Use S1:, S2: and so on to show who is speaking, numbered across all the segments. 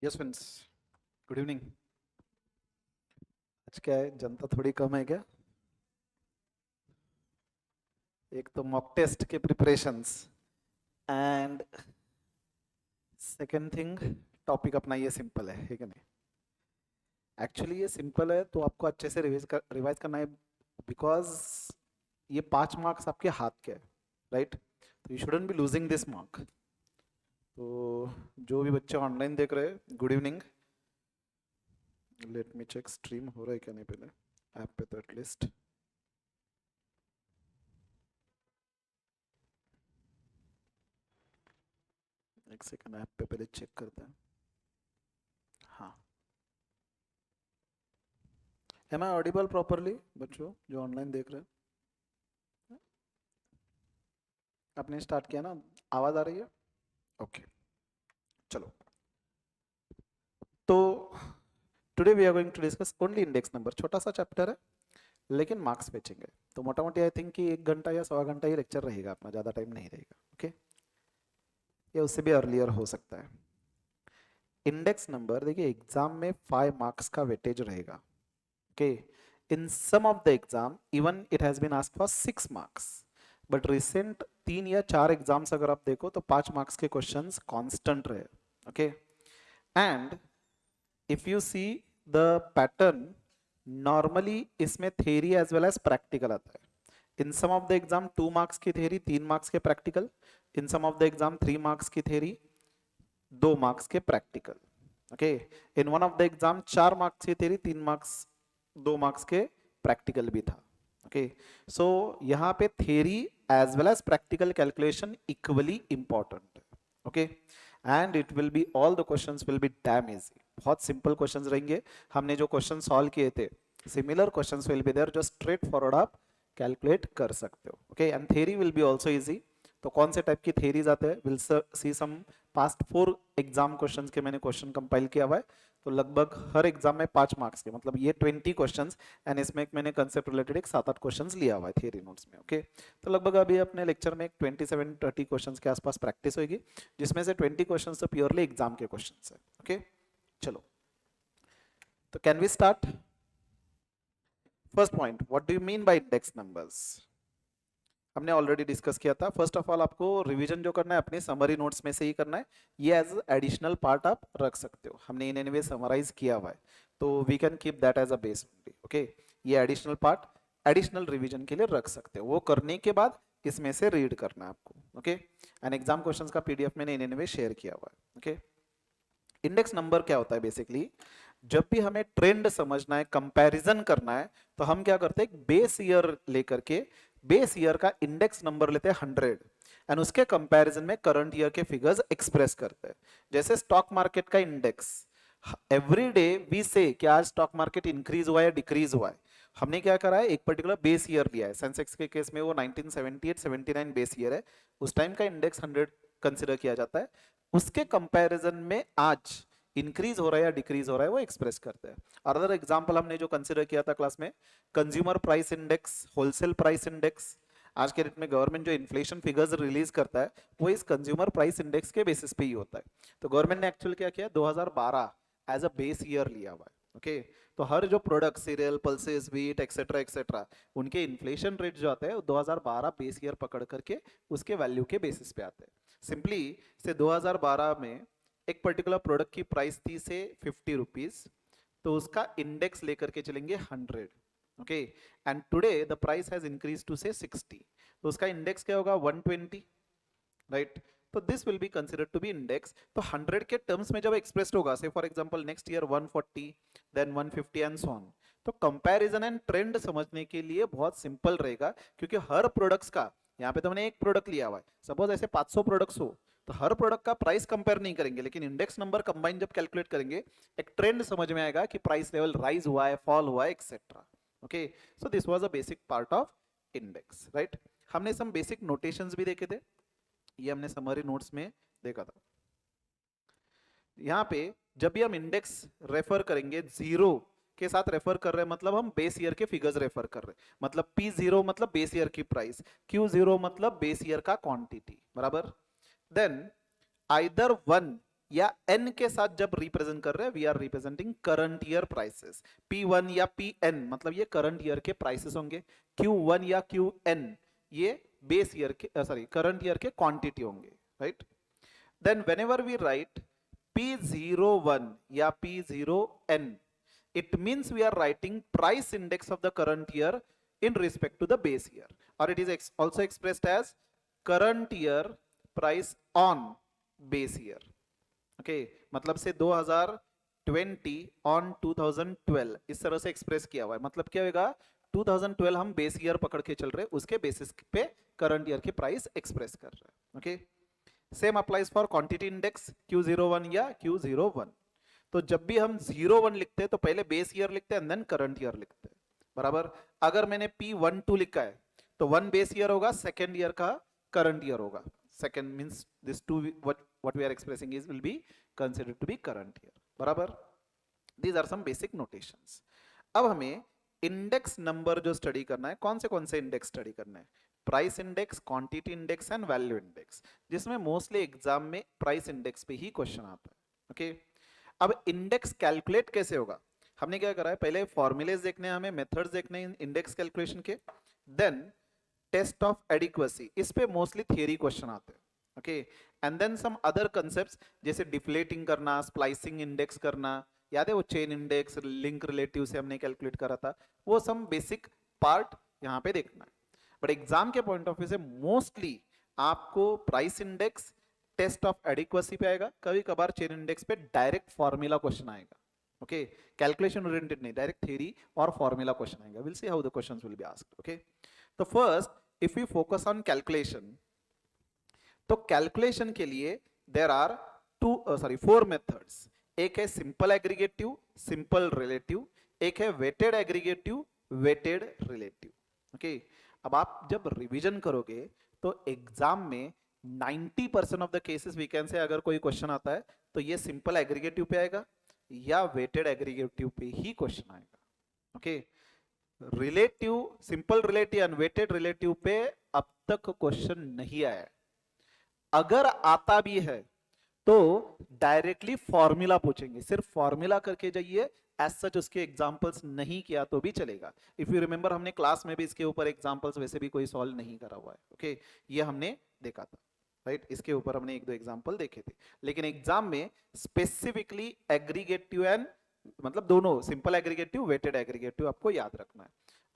S1: Yes friends, good evening. आज क्या है, जनता थोड़ी कम है क्या? एक तो मॉक टेस्ट के preparations and second thing, topic अपना ये सिंपल है कि नहीं? एक्चुअली ये सिंपल है तो आपको अच्छे से रिवाइज करना है, बिकॉज ये 5 मार्क्स आपके हाथ के है, राइट? तो you shouldn't be losing this mark. तो जो भी बच्चे ऑनलाइन देख रहे हैं, good evening. Let me check stream हो रहा है क्या नहीं पहले ऐप पे, तो एटलीस्ट एक सेकंड ऐप पे पहले चेक करते हैं। हाँ, एम आई ऑडिबल प्रॉपरली बच्चों जो ऑनलाइन देख रहे हैं? आपने स्टार्ट किया ना? आवाज आ रही है? ओके, चलो। तो today we are going to discuss only index number. छोटा सा चैप्टर है लेकिन मार्क्स बेचेंगे। तो मोटा मोटी आई थिंक कि 1 घंटा या 1.25 घंटा ही लेक्चर रहेगा अपना, ज़्यादा टाइम नहीं रहेगा। ओके, ये उससे भी अर्लियर हो सकता है। इंडेक्स नंबर देखिए, एग्जाम में 5 मार्क्स का वेटेज रहेगा। Okay, in some of the exam even it has been asked for 6 marks, but recent 3 या 4 एग्जाम्स अगर आप देखो तो 5 मार्क्स के क्वेश्चंस कांस्टेंट रहे। Okay, and if you see the pattern, normally इसमें theory as well as practical आता है। In some of the exam 2 marks की थेरी, 3 मार्क्स के practical. In some of the exam 3 marks की theory, 2 marks के practical. Okay, in one of the exam 4 marks की theory, 3 marks, 2 marks के practical भी था। ओके, सो यहाँ पे theory as well as practical calculation equally important. Okay, and it will be all the questions will be damn easy. बहुत simple questions रहेंगे। हमने जो क्वेश्चन सॉल्व किए थे, similar questions will be there, जो straightforward आप calculate कर सकते हो। Okay, and theory will be also easy. तो कौन से टाइप की थेरीज आते हैं, will see some past 4 exam questions के मैंने क्वेश्चन कंपाइल किया हुआ है। तो लगभग हर एग्जाम में 5 मार्क्स के, मतलब ये 20 क्वेश्चंस, एंड इसमें एक मैंने कंसेप्ट रिलेटेड एक 7-8 क्वेश्चंस लिया हुआ है थियरी नोट्स में। ओके, तो लगभग अभी अपने लेक्चर में एक 27-30 क्वेश्चंस के आसपास प्रैक्टिस होगी, जिसमें से 20 क्वेश्चंस तो प्योरली एग्जाम के क्वेश्चंस है। ओके, चलो, तो can we start? First point, what do you mean by index numbers? हमने ऑलरेडी डिस्कस किया था। फर्स्ट ऑफ ऑल आपको रिवीजन जो करना है अपने समरी नोट्स में से ही करना है। ये एज एडिशनल पार्ट आप रख सकते हो, हमने इन एनीवे समराइज किया हुआ है, तो we can keep that as a base only. Okay, ये एडिशनल पार्ट एडिशनल रिवीजन के लिए रख सकते हो। वो करने के बाद इसमें से रीड करना है आपको। ओके, एंड एग्जाम क्वेश्चंस का पीडीएफ मैंने इन एनीवे शेयर किया हुआ है। ओके, इंडेक्स नंबर क्या होता है बेसिकली? जब भी हमें ट्रेंड समझना है, कंपैरिजन करना है, तो हम क्या करते हैं, बेस ईयर लेकर के बेस ईयर का इंडेक्स नंबर लेते हैं 100, एंड उसके कंपैरिजन में करंट ईयर के फिगर्स एक्सप्रेस करते हैं। जैसे स्टॉक मार्केट का इंडेक्स, एवरी डे वी से कि आज स्टॉक मार्केट इंक्रीज हुआ है या डिक्रीज हुआ है। हमने क्या करा है, एक पर्टिकुलर बेस ईयर लिया है। सेंसेक्स के केस में वो 1978-79 बेस ईयर है, उस टाइम का इंडेक्स 100 कंसिडर किया जाता है। उसके कंपैरिजन में आज इंक्रीज हो रहा है या डिक्रीज हो रहा है वो एक्सप्रेस करते हैं। अदर एग्जांपल हमने जो कंसिडर किया था क्लास में, consumer price index, wholesale price index. आज के डेट में गवर्नमेंट जो इन्फ्लेशन फिगर्स रिलीज करता है वो इस कंज्यूमर प्राइस इंडेक्स के बेसिस पे ही होता है। तो गवर्नमेंट ने एक्चुअली क्या किया, 2012 एज अ बेस ईयर लिया हुआ है। ओके, तो हर जो product, serial, pulses, wheat etcetera etcetera, उनके इन्फ्लेशन रेट जो आते हैं 2012 बेस ईयर पकड़ करके उसके वैल्यू के बेसिस पे आते हैं। सिंपली से 2012 में एक पर्टिकुलर प्रोडक्ट की प्राइस थी से 50 रुपीज, तो उसका इंडेक्स लेकर के चलेंगे 100। Okay, and today the price has increase to say 60, तो उसका इंडेक्स क्या होगा, 120, राइट? तो this will be considered to be index. तो 100 के टर्म्स में जब एक्सप्रेस्ड होगा, say for example next year 140, then 150 and so on, तो कंपैरिजन एंड ट्रेंड समझने के लिए बहुत सिंपल रहेगा, क्योंकि हर प्रोडक्ट्स का, यहाँ पे तो हमने एक प्रोडक्ट लिया हुआ है, सपोज ऐसे 500 प्रोडक्ट्स हो, तो हर प्रोडक्ट का प्राइस कंपेयर नहीं करेंगे, लेकिन इंडेक्स नंबर कंबाइन जब कैलकुलेट करेंगे, एक ट्रेंड समझ में आएगा कि प्राइस लेवल राइज हुआ है, फॉल हुआ है, etcetera. Okay, so this was a basic part of index, right? हमने सम बेसिक नोटेशंस भी देखे थे, ये हमने समरी नोट्स में देखा था। यहाँ पे जब भी हम इंडेक्स रेफर करेंगे, जीरो के साथ रेफर कर रहे हैं, मतलब हम बेस ईयर के फिगर्स रेफर कर रहे हैं। मतलब P0 मतलब बेस ईयर की प्राइस, Q0 मतलब बेस ईयर का क्वांटिटी, बराबर। देन आइदर वन या एन के साथ जब रिप्रेजेंट कर रहे हैं, we are representing current year prices. P1 या Pn मतलब ये करंट ईयर के प्राइसेस होंगे, Q1 या Qn ये बेस ईयर के सॉरी करंट ईयर के क्वांटिटी होंगे, right. Then whenever we write P01 या P0n, it means we are writing price index of the current year in respect to the base year, or it is also expressed as current year price on base year। Okay मतलब से 2020 on 2012 इस तरह से express किया हुआ है। मतलब क्या होगा, 2012 हम बेस ईयर पकड़ के चल रहे हैं, उसके बेसिस पे करंट ईयर की प्राइस एक्सप्रेस कर रहे हैं। Okay same applies for quantity index Q01 या Q01। तो जब भी हम 01 लिखते हैं तो पहले बेस ईयर लिखते हैं देन करंट ईयर लिखते हैं, बराबर। अगर मैंने P12 लिखा है तो 1 बेस ईयर होगा, सेकेंड ईयर का करंट ईयर होगा। Second means this to what we are expressing is will be considered to be current year, बराबर। these are some basic notations। अब हमें इंडेक्स नंबर जो स्टडी करना है, कौन से इंडेक्स स्टडी करना है, price index, quantity index and value index, जिसमें मोस्टली एग्जाम में प्राइस इंडेक्स पे ही क्वेश्चन आता है। ओके अब इंडेक्स कैलकुलेट कैसे होगा, हमने क्या करा है, पहले फॉर्मूलेज देखने हैं, हमें मेथड्स देखने हैं इंडेक्स कैलकुलेशन के, देन टेस्ट ऑफ एडिक्वेसी, इस पे मोस्टली थियरी क्वेश्चन आते हैं। Okay and then some other concepts जैसे डिफ्लेटिंग करना, स्प्लाइसिंग इंडेक्स करना, याद है वो चेन इंडेक्स, लिंक रिलेटिव से हमने कैलकुलेट करा था, वो सम बेसिक पार्ट यहाँ पे देखना है। बट एग्जाम के पॉइंट ऑफ व्यू से मोस्टली आपको price index, test of adequacy पे आएगा, कभी कभार चेन इंडेक्स पे डायरेक्ट फॉर्मूला क्वेश्चन आएगा। ओके कैलकुलेशन ओरिएंटेड नहीं, डायरेक्ट थ्योरी और फॉर्मूला क्वेश्चन आएगा। Will see how the questions will be asked. Okay तो first if you focus on calculation, तो कैलकुलेशन के लिए देयर आर फोर मेथड्स। एक है सिंपल एग्रीगेटिव, सिंपल रिलेटिव, एक है weighted aggregative, weighted relative. Okay अब आप जब रिवीजन करोगे तो एग्जाम में 90% of the cases we can say, अगर कोई क्वेश्चन आता है तो ये सिंपल एग्रीगेटिव पे आएगा या वेटेड एग्रीगेटिव पे ही क्वेश्चन आएगा। Okay relative, simple relative and weighted relative पे अब तक क्वेश्चन नहीं आया है। अगर आता भी है तो डायरेक्टली फॉर्मूला पूछेंगे, सिर्फ फॉर्मूला करके जाइए, एज सच उसके एग्जांपल्स नहीं किया तो भी चलेगा। इफ यू रिमेंबर हमने क्लास में भी इसके ऊपर एग्जांपल्स वैसे भी कोई सॉल्व नहीं करा हुआ है। ओके ये हमने देखा था, राइट इसके ऊपर हमने एक दो एग्जांपल देखे थे, लेकिन एग्जाम में स्पेसिफिकली एग्रीगेटिव एंड मतलब दोनों सिंपल एग्रीगेटिव, वेटेड एग्रीगेटिव आपको याद रखना है।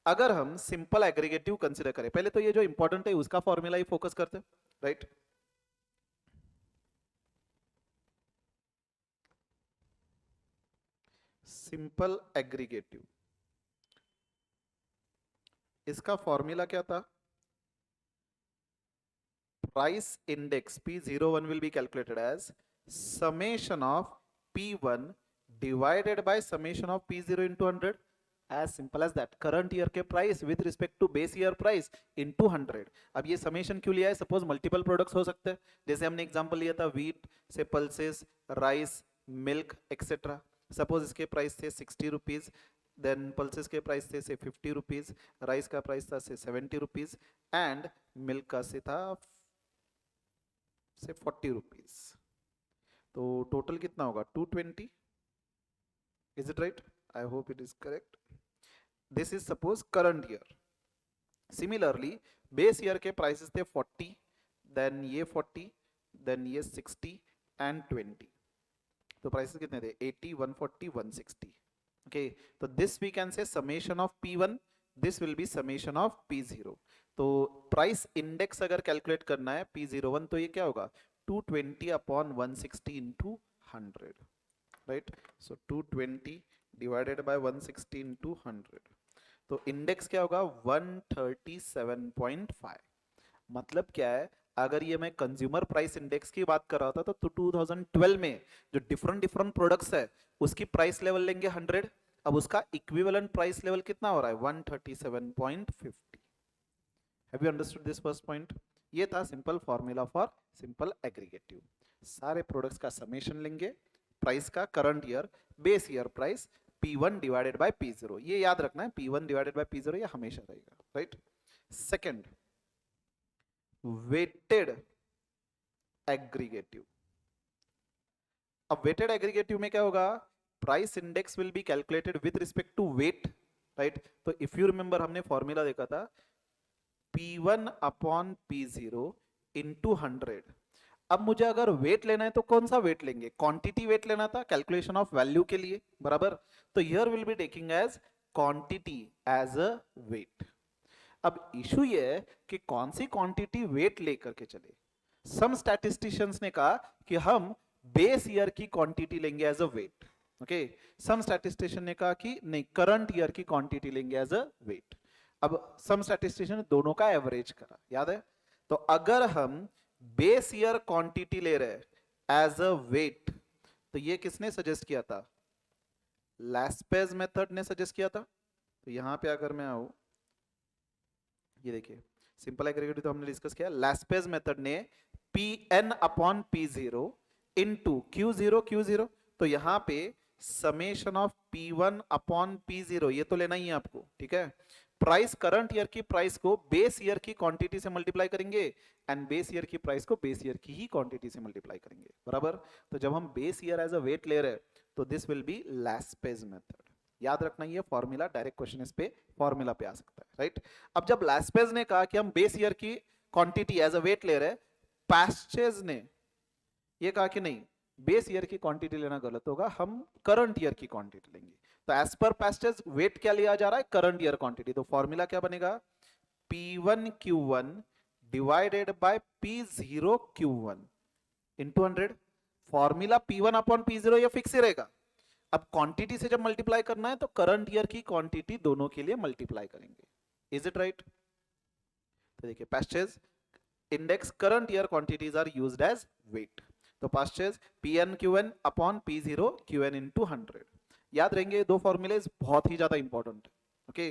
S1: अगर हम सिंपल एग्रीगेटिव कंसिडर करें, पहले तो ये जो इंपॉर्टेंट है उसका फॉर्मूला ही फोकस करते हैं, राइट। सिंपल एग्रीगेटिव, इसका फॉर्मूला क्या था, price index P01 will be calculated as summation of P1 divided by summation of P0 into 100, as simple as that। Current year के price with respect to base year price into 100। अब ये summation क्यों लिया है, suppose multiple products हो सकते हैं, जैसे हमने एग्जांपल लिया था व्हीट से pulses, rice, milk etcetera. Suppose इसके प्राइस थे 60 रुपीज, देन पल्सेस के प्राइस थे से 50 रुपीज, राइस का प्राइस था से 70 रुपीज एंड मिल्क का से था से 40 रुपीज। तो टोटल कितना होगा 220, is it right, I hope it is correct. This is suppose current year. Similarly base year के प्राइसेस थे 40, देन ये 40, देन ये 60 एंड 20। तो प्राइसेस कितने थे 80, 140, 160। ओके तो this we can say summation of P1, this will be summation of P0। तो price index अगर कैलकुलेट करना है P01 तो ये क्या होगा 220 upon 160 into 100, right. So 220 divided by 160 into 100, तो इंडेक्स क्या होगा 137.5। मतलब क्या है, अगर ये मैं कंज्यूमर प्राइस इंडेक्स की बात कर रहा था तो 2012 में जो डिफरेंट डिफरेंट प्रोडक्ट्स है उसकी प्राइस लेवल लेंगे 100, अब उसका इक्विवेलेंट प्राइस लेवल कितना हो रहा है 137.50। Have you understood this first point. ये था simple formula for simple aggregative. सारे प्रोडक्ट्स का समेशन लेंगे, प्राइस का current year, base year price P1 divided by P0, ये याद रखना है P1 डिवाइडेड बाय P0 ये हमेशा रहेगा, राइट। Second weighted aggregative. अब वेटेड एग्रीगेटिव में क्या होगा, price index will be calculated with respect to weight, right. तो इफ यू रिमेंबर हमने फॉर्मूला देखा था P1 अपॉन P0 इंटू 100। अब मुझे अगर वेट लेना है तो कौन सा वेट लेंगे, क्वांटिटी वेट लेना था कैलकुलेशन ऑफ वैल्यू के लिए, बराबर। तो here will be taking as quantity as a weight. अब इशू ये है कि कौन सी क्वांटिटी वेट लेकर के चले। सम स्टैटिस्टिशियंस ने कहा कि हम बेस ईयर की क्वांटिटी लेंगे as a weight, okay. Some statistician ने कहा कि नहीं, करंट ईयर की क्वांटिटी लेंगे एज अ वेट। अब सम स्टैटिस्टिशियन ने दोनों का एवरेज करा, याद है। तो अगर हम बेस ईयर क्वांटिटी ले रहे एज अ वेट, तो ये किसने सजेस्ट किया था, लैस्पेज मेथड ने सजेस्ट किया था। तो यहां पे अगर मैं आऊं, ये देखिए सिंपल एग्रीगेटिव तो हमने डिस्कस किया, लैस्पेज मेथड ने Pn upon P0 into Q0, तो यहां पे summation of P1 upon P0 ये तो लेना ही है आपको, ठीक है। प्राइस करंट ईयर की प्राइस को बेस ईयर की क्वांटिटी से मल्टीप्लाई करेंगे एंड बेस ईयर की प्राइस को बेस ईयर की ही क्वांटिटी से मल्टीप्लाई करेंगे, बराबर। तो जब हम base year as a weight ले रहे हैं तो this will be Laspeyres method. याद रखना ये फॉर्मूला, डायरेक्ट क्वेश्चन इस पे फॉर्मूला पे आ सकता है, राइट। अब जब लैस्पेज ने कहा कि हम बेस ईयर की क्वांटिटी एज अ वेट ले रहे हैं, पैस्चेज ने ये कहा कि नहीं, बेस ईयर की क्वांटिटी लेना गलत होगा, हम करंट ईयर की क्वांटिटी लेंगे। तो एज पर पैस्चेज वेट क्या लिया जा रहा है, करंट ईयर क्वांटिटी। तो फॉर्मूला क्या बनेगा, P1Q1 divided by P0Q1 into 100। Formula P1 upon P0 ये फिक्स ही रहेगा। अब क्वांटिटी से जब मल्टीप्लाई करना है तो करंट ईयर की क्वांटिटी दोनों के लिए मल्टीप्लाई करेंगे, इज इट राइट। तो देखिए परचेज index current year quantities are used as weight. तो परचेज P1Q1 अपॉन P0Q1 इंटू 100। याद रहेंगे दो फॉर्मूले बहुत ही ज्यादा इंपॉर्टेंट, ओके।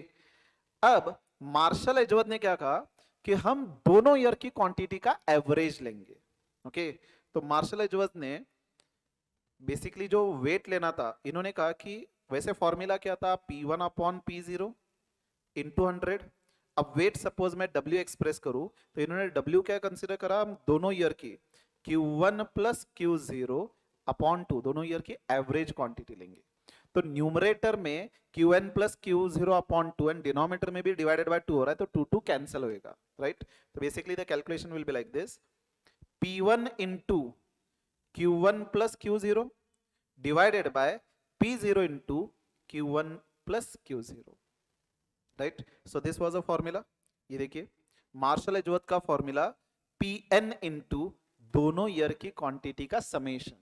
S1: अब मार्शल एजवर्थ ने क्या कहा कि हम दोनों ईयर की क्वांटिटी का एवरेज लेंगे, ओके। तो मार्शल एजवर्थ ने बेसिकली जो वेट लेना था, इन्होंने कहा कि वैसे फॉर्मूला क्या था, P1 अपॉन P0 इंटू 100। अब वेट सपोज मैं W एक्सप्रेस करूं तो इन्होंने W क्या कंसीडर करा, हम दोनों ईयर की Q1 प्लस Q0 अपॉन 2 दोनों ईयर की एवरेज क्वांटिटी लेंगे। तो न्यूमरेटर में Qn plus Q0 upon 2 and denominator में भी डिवाइडेड बाय 2 हो रहा है, तो 2 कैंसिल होएगा, राइट। तो basically the calculation will be like this, P1 into Q1 plus Q0 divided by P0 into Q1 plus Q0, right. So this was a formula. ये देखिए मार्शल एजवर्थ का formula Pn into दोनों year की quantity का summation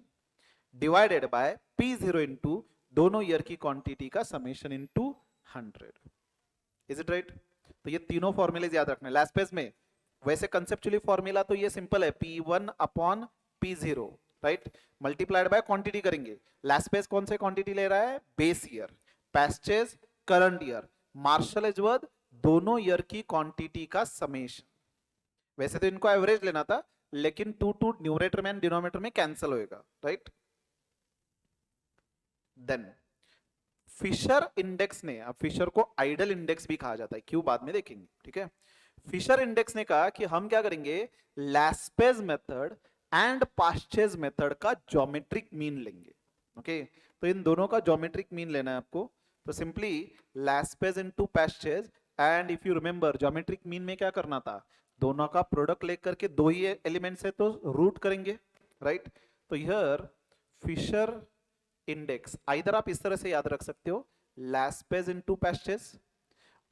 S1: divided by P0 into दोनों year की quantity का summation into 100, is it right. तो ये तीनों फॉर्मूले याद रखना है लैस्पेज में। वैसे कंसेप्चुअली फॉर्मूला तो ये सिंपल है, P1 upon P0, right, multiplied by quantity करेंगे। लैस्पेज कौन से क्वांटिटी ले रहा है, base year, Paasche current year, Marshall Edgeworth दोनों ईयर की क्वांटिटी का समेशन। वैसे तो इनको एवरेज लेना था, लेकिन 2 न्यूमरेटर में एंड डिनोमिनेटर में कैंसिल होएगा, राइट। देन फिशर इंडेक्स ने, अब फिशर को आइडल इंडेक्स भी कहा जाता है, क्यों बाद में देखेंगे, ठीक है। फिशर इंडेक्स ने कहा कि हम क्या करेंगे, लैस्पेज मेथड एंड पास्चेज मेथड का ज्योमेट्रिक मीन लेंगे, ओके। तो इन दोनों का ज्योमेट्रिक मीन लेना है आपको। तो simply Laspeyres into Paasche, and if you remember geometric mean में क्या करना था, दोनों का प्रोडक्ट लेकर के दो ही एलिमेंट्स है तो रूट करेंगे, राइट। तो हियर फिशर इंडेक्स आइदर आप इस तरह से याद रख सकते हो, लैस्पेज इनटू पास्चेज,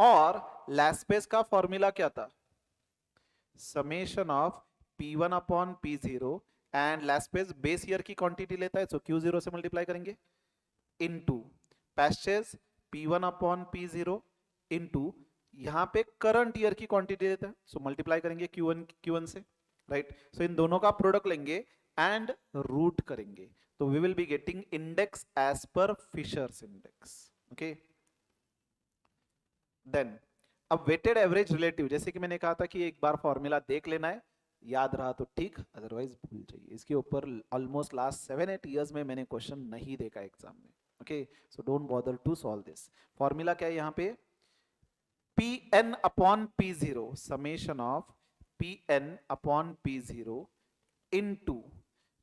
S1: और लैस्पेज का फॉर्मूला क्या था, summation of P1 upon P0 and Laspeyres base year की क्वांटिटी लेता है, सो Q0 से मल्टीप्लाई करेंगे into पैस्चेज P1 upon P0 into यहां पे करंट ईयर की क्वांटिटी लेता है, सो मल्टीप्लाई करेंगे Q1 से, राइट। सो इन दोनों का प्रोडक्ट लेंगे एंड रूट करेंगे, तो we will be getting index as per Fisher's index, okay. Then अब वेटेड एवरेज रिलेटिव, जैसे कि मैंने कहा था कि एक बार फॉर्मूला देख लेना है, याद रहा तो ठीक, अदरवाइज भूल जाइए। इसके ऊपर ऑलमोस्ट लास्ट 7-8 इयर्स में मैंने क्वेश्चन नहीं देखा एग्जाम में, okay. So don't bother to solve this. Formula क्या है यहाँ पे, Pn upon P0 summation of Pn upon P0 into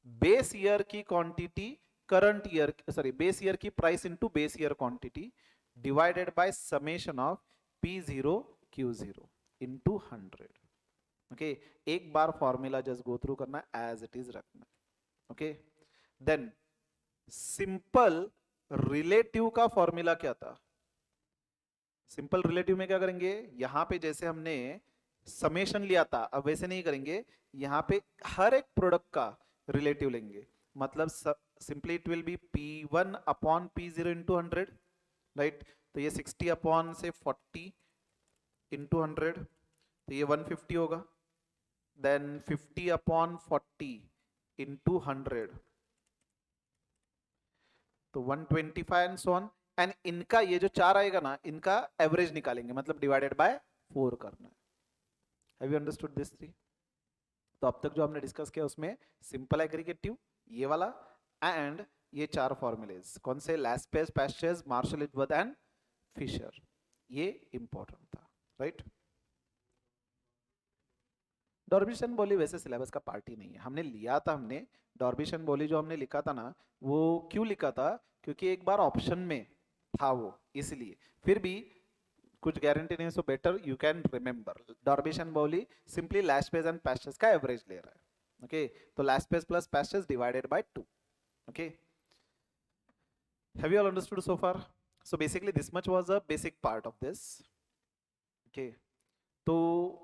S1: base year की quantity current year sorry base year की price into base year quantity divided by summation of P0 Q0 into 100. Okay, एक बार formula just go through करना है, as it is रखना है. Okay, then simple relative का formula क्या था? सिंपल रिलेटिव में क्या करेंगे, यहां पे जैसे हमने समेशन लिया था अब वैसे नहीं करेंगे, यहां पे हर एक प्रोडक्ट का रिलेटिव लेंगे. मतलब simply it will B P1 upon P0 into 100, right? तो ये 60 अपॉन से 40 इंटू 100, तो ये 150 होगा. देन 50 अपॉन 40 इंटू 100, तो 125 एंड सो ऑन. एंड इनका ये जो चार आएगा ना, इनका एवरेज निकालेंगे, मतलब डिवाइडेड बाय 4 करना है. Have you understood this three? तो अब तक जो हमने डिस्कस किया उसमें सिंपल एग्रीगेटिव ये वाला एंड ये चार फॉर्मूलेज कौन से, लैस्पेस, पैस्चर्स, मार्शल, इजवर्थ एंड फिशर, ये इंपॉर्टेंट था, राइट? डॉर्बिशन बोली वैसे सिलेबस का पार्ट ही नहीं है, हमने लिया था. हमने डॉर्बिशन बोली जो हमने लिखा था ना, वो क्यों लिखा था? क्योंकि एक बार ऑप्शन में था वो, इसलिए. फिर भी कुछ गारंटी नहीं है, so better you can remember. Dorbish Bowley simply Laspeyres and Paasche's का एवरेज ले रहा है. ओके, तो Laspeyres plus Paasche's divided by 2. Okay, have you all understood so far? So basically this much was a basic part of this. Okay, तो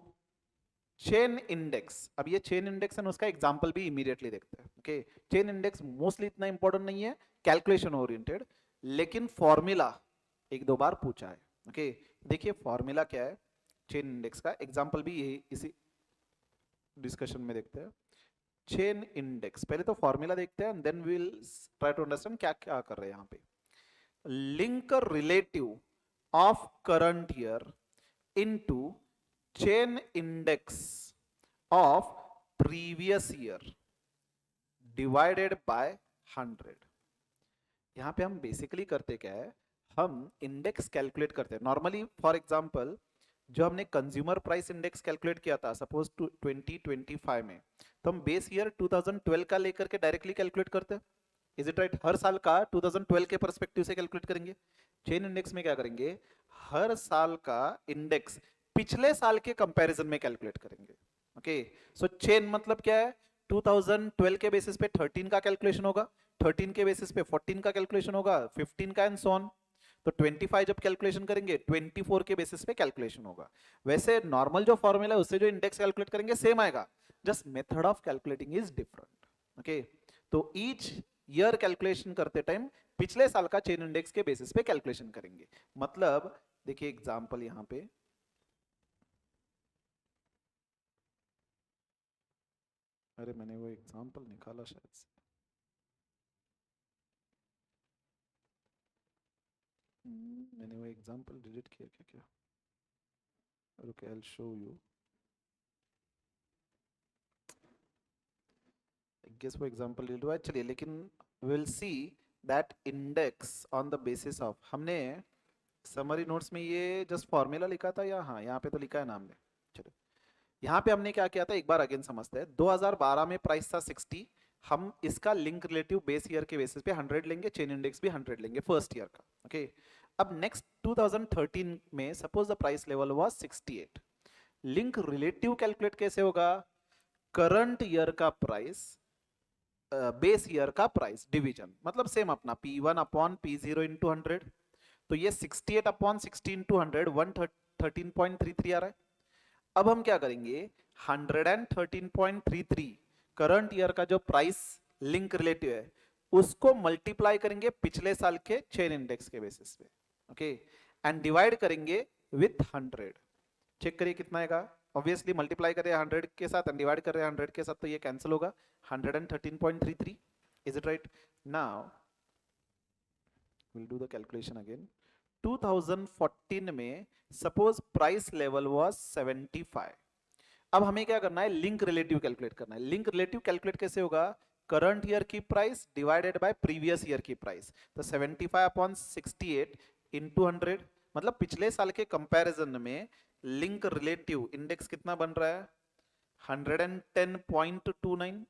S1: chain index, अब ये chain index है ना, उसका एग्जांपल भी इमीडिएटली देखते हैं. ओके, चेन इंडेक्स मोस्टली इतना इंपॉर्टेंट नहीं है, कैलकुलेशन ओरिएंटेड, लेकिन फॉर्मूला एक दो बार पूछा है. ओके, देखिए फॉर्मूला क्या है चेन इंडेक्स का, एग्जांपल भी यही इसी डिस्कशन में देखते हैं. चेन इंडेक्स, पहले तो फॉर्मूला देखते हैं and then we will try to understand क्या क्या कर रहे हैं यहाँ पे. Link relative of current year into chain index of previous year divided by 100. यहां पे हम बेसिकली करते क्या है, हम इंडेक्स कैलकुलेट करते हैं नॉर्मली. फॉर एग्जांपल जो हमने कंज्यूमर प्राइस इंडेक्स कैलकुलेट किया था सपोज 2025 में, तो हम बेस ईयर 2012 का लेकर के डायरेक्टली कैलकुलेट करते हैं. Is it right? हर साल का 2012 के परस्पेक्टिव से कैलकुलेट करेंगे. चेन इंडेक्स में क्या करेंगे, हर साल का इंडेक्स पिछले साल के कंपैरिजन में कैलकुलेट करेंगे. ओके, सो चेन मतलब क्या है, 2012 के बेसिस पे 13 का कैलकुलेशन होगा, 13 के बेसिस पे 14 का कैलकुलेशन होगा, 15 का एंड सो ऑन. तो 25 जब कैलकुलेशन करेंगे 24 के बेसिस पे कैलकुलेशन होगा. वैसे नॉर्मल जो फॉर्मूला है उससे जो इंडेक्स कैलकुलेट करेंगे सेम आएगा, just method of calculating is different. Okay, तो ईच ईयर कैलकुलेशन करते टाइम पिछले साल का चेन इंडेक्स के बेसिस पे कैलकुलेशन करेंगे. मतलब देखिए एग्जांपल यहां पे, अरे मैंने वो एग्जांपल निकाला शायद से, मैंने वो एग्जांपल डिलीट किया क्या क्या? Okay, I will show you. I guess वो एग्जांपल डिलीट हुआ है, चलिए. लेकिन will see that index on the basis of, हमने समरी नोट्स में ये जस्ट फॉर्मूला लिखा था या, हाँ यहाँ पे तो लिखा है नाम में. चलो यहाँ पे हमने क्या किया था, एक बार अगेन समझते हैं. 2012 में प्राइस था 60, हम इसका लिंक रिलेटिव बेस ईयर के बेसिस पे 100 लेंगे, चेन इंडेक्स भी 100 लेंगे फर्स्ट ईयर का. ओके, अब नेक्स्ट 2013 में suppose the price level was 68, link relative calculate कैसे होगा, करंट ईयर का प्राइस बेस ईयर का प्राइस डिवीजन, मतलब सेम अपना P1 अपॉन P0 इंटू 100. तो ये 68 अपॉन 60 इंटू 100 113.33 आ रहा है. अब हम क्या करेंगे, 113.33 करंट ईयर का जो प्राइस लिंक रिलेटिव है उसको मल्टीप्लाई करेंगे पिछले साल के चेन इंडेक्स के बेसिस पे. ओके, एंड डिवाइड करेंगे विथ 100. चेक करिए कितना आएगा. ऑब्वियसली मल्टीप्लाई कर रहे हैं 100 के साथ एंड डिवाइड कर रहे हैं 100 के साथ, तो ये कैंसिल होगा. 113.33. Is it right? Now will do the calculation again. 2014 में सपोज प्राइस लेवल वाज 75. अब हमें क्या करना है, लिंक रिलेटिव कैलकुलेट करना है. लिंक रिलेटिव कैलकुलेट कैसे होगा, करंट ईयर की price divided by previous year की प्राइस. तो 75 अपॉन 68 इंटू 100, मतलब पिछले साल के कंपैरिजन में लिंक रिलेटिव इंडेक्स कितना बन रहा है, 110.29,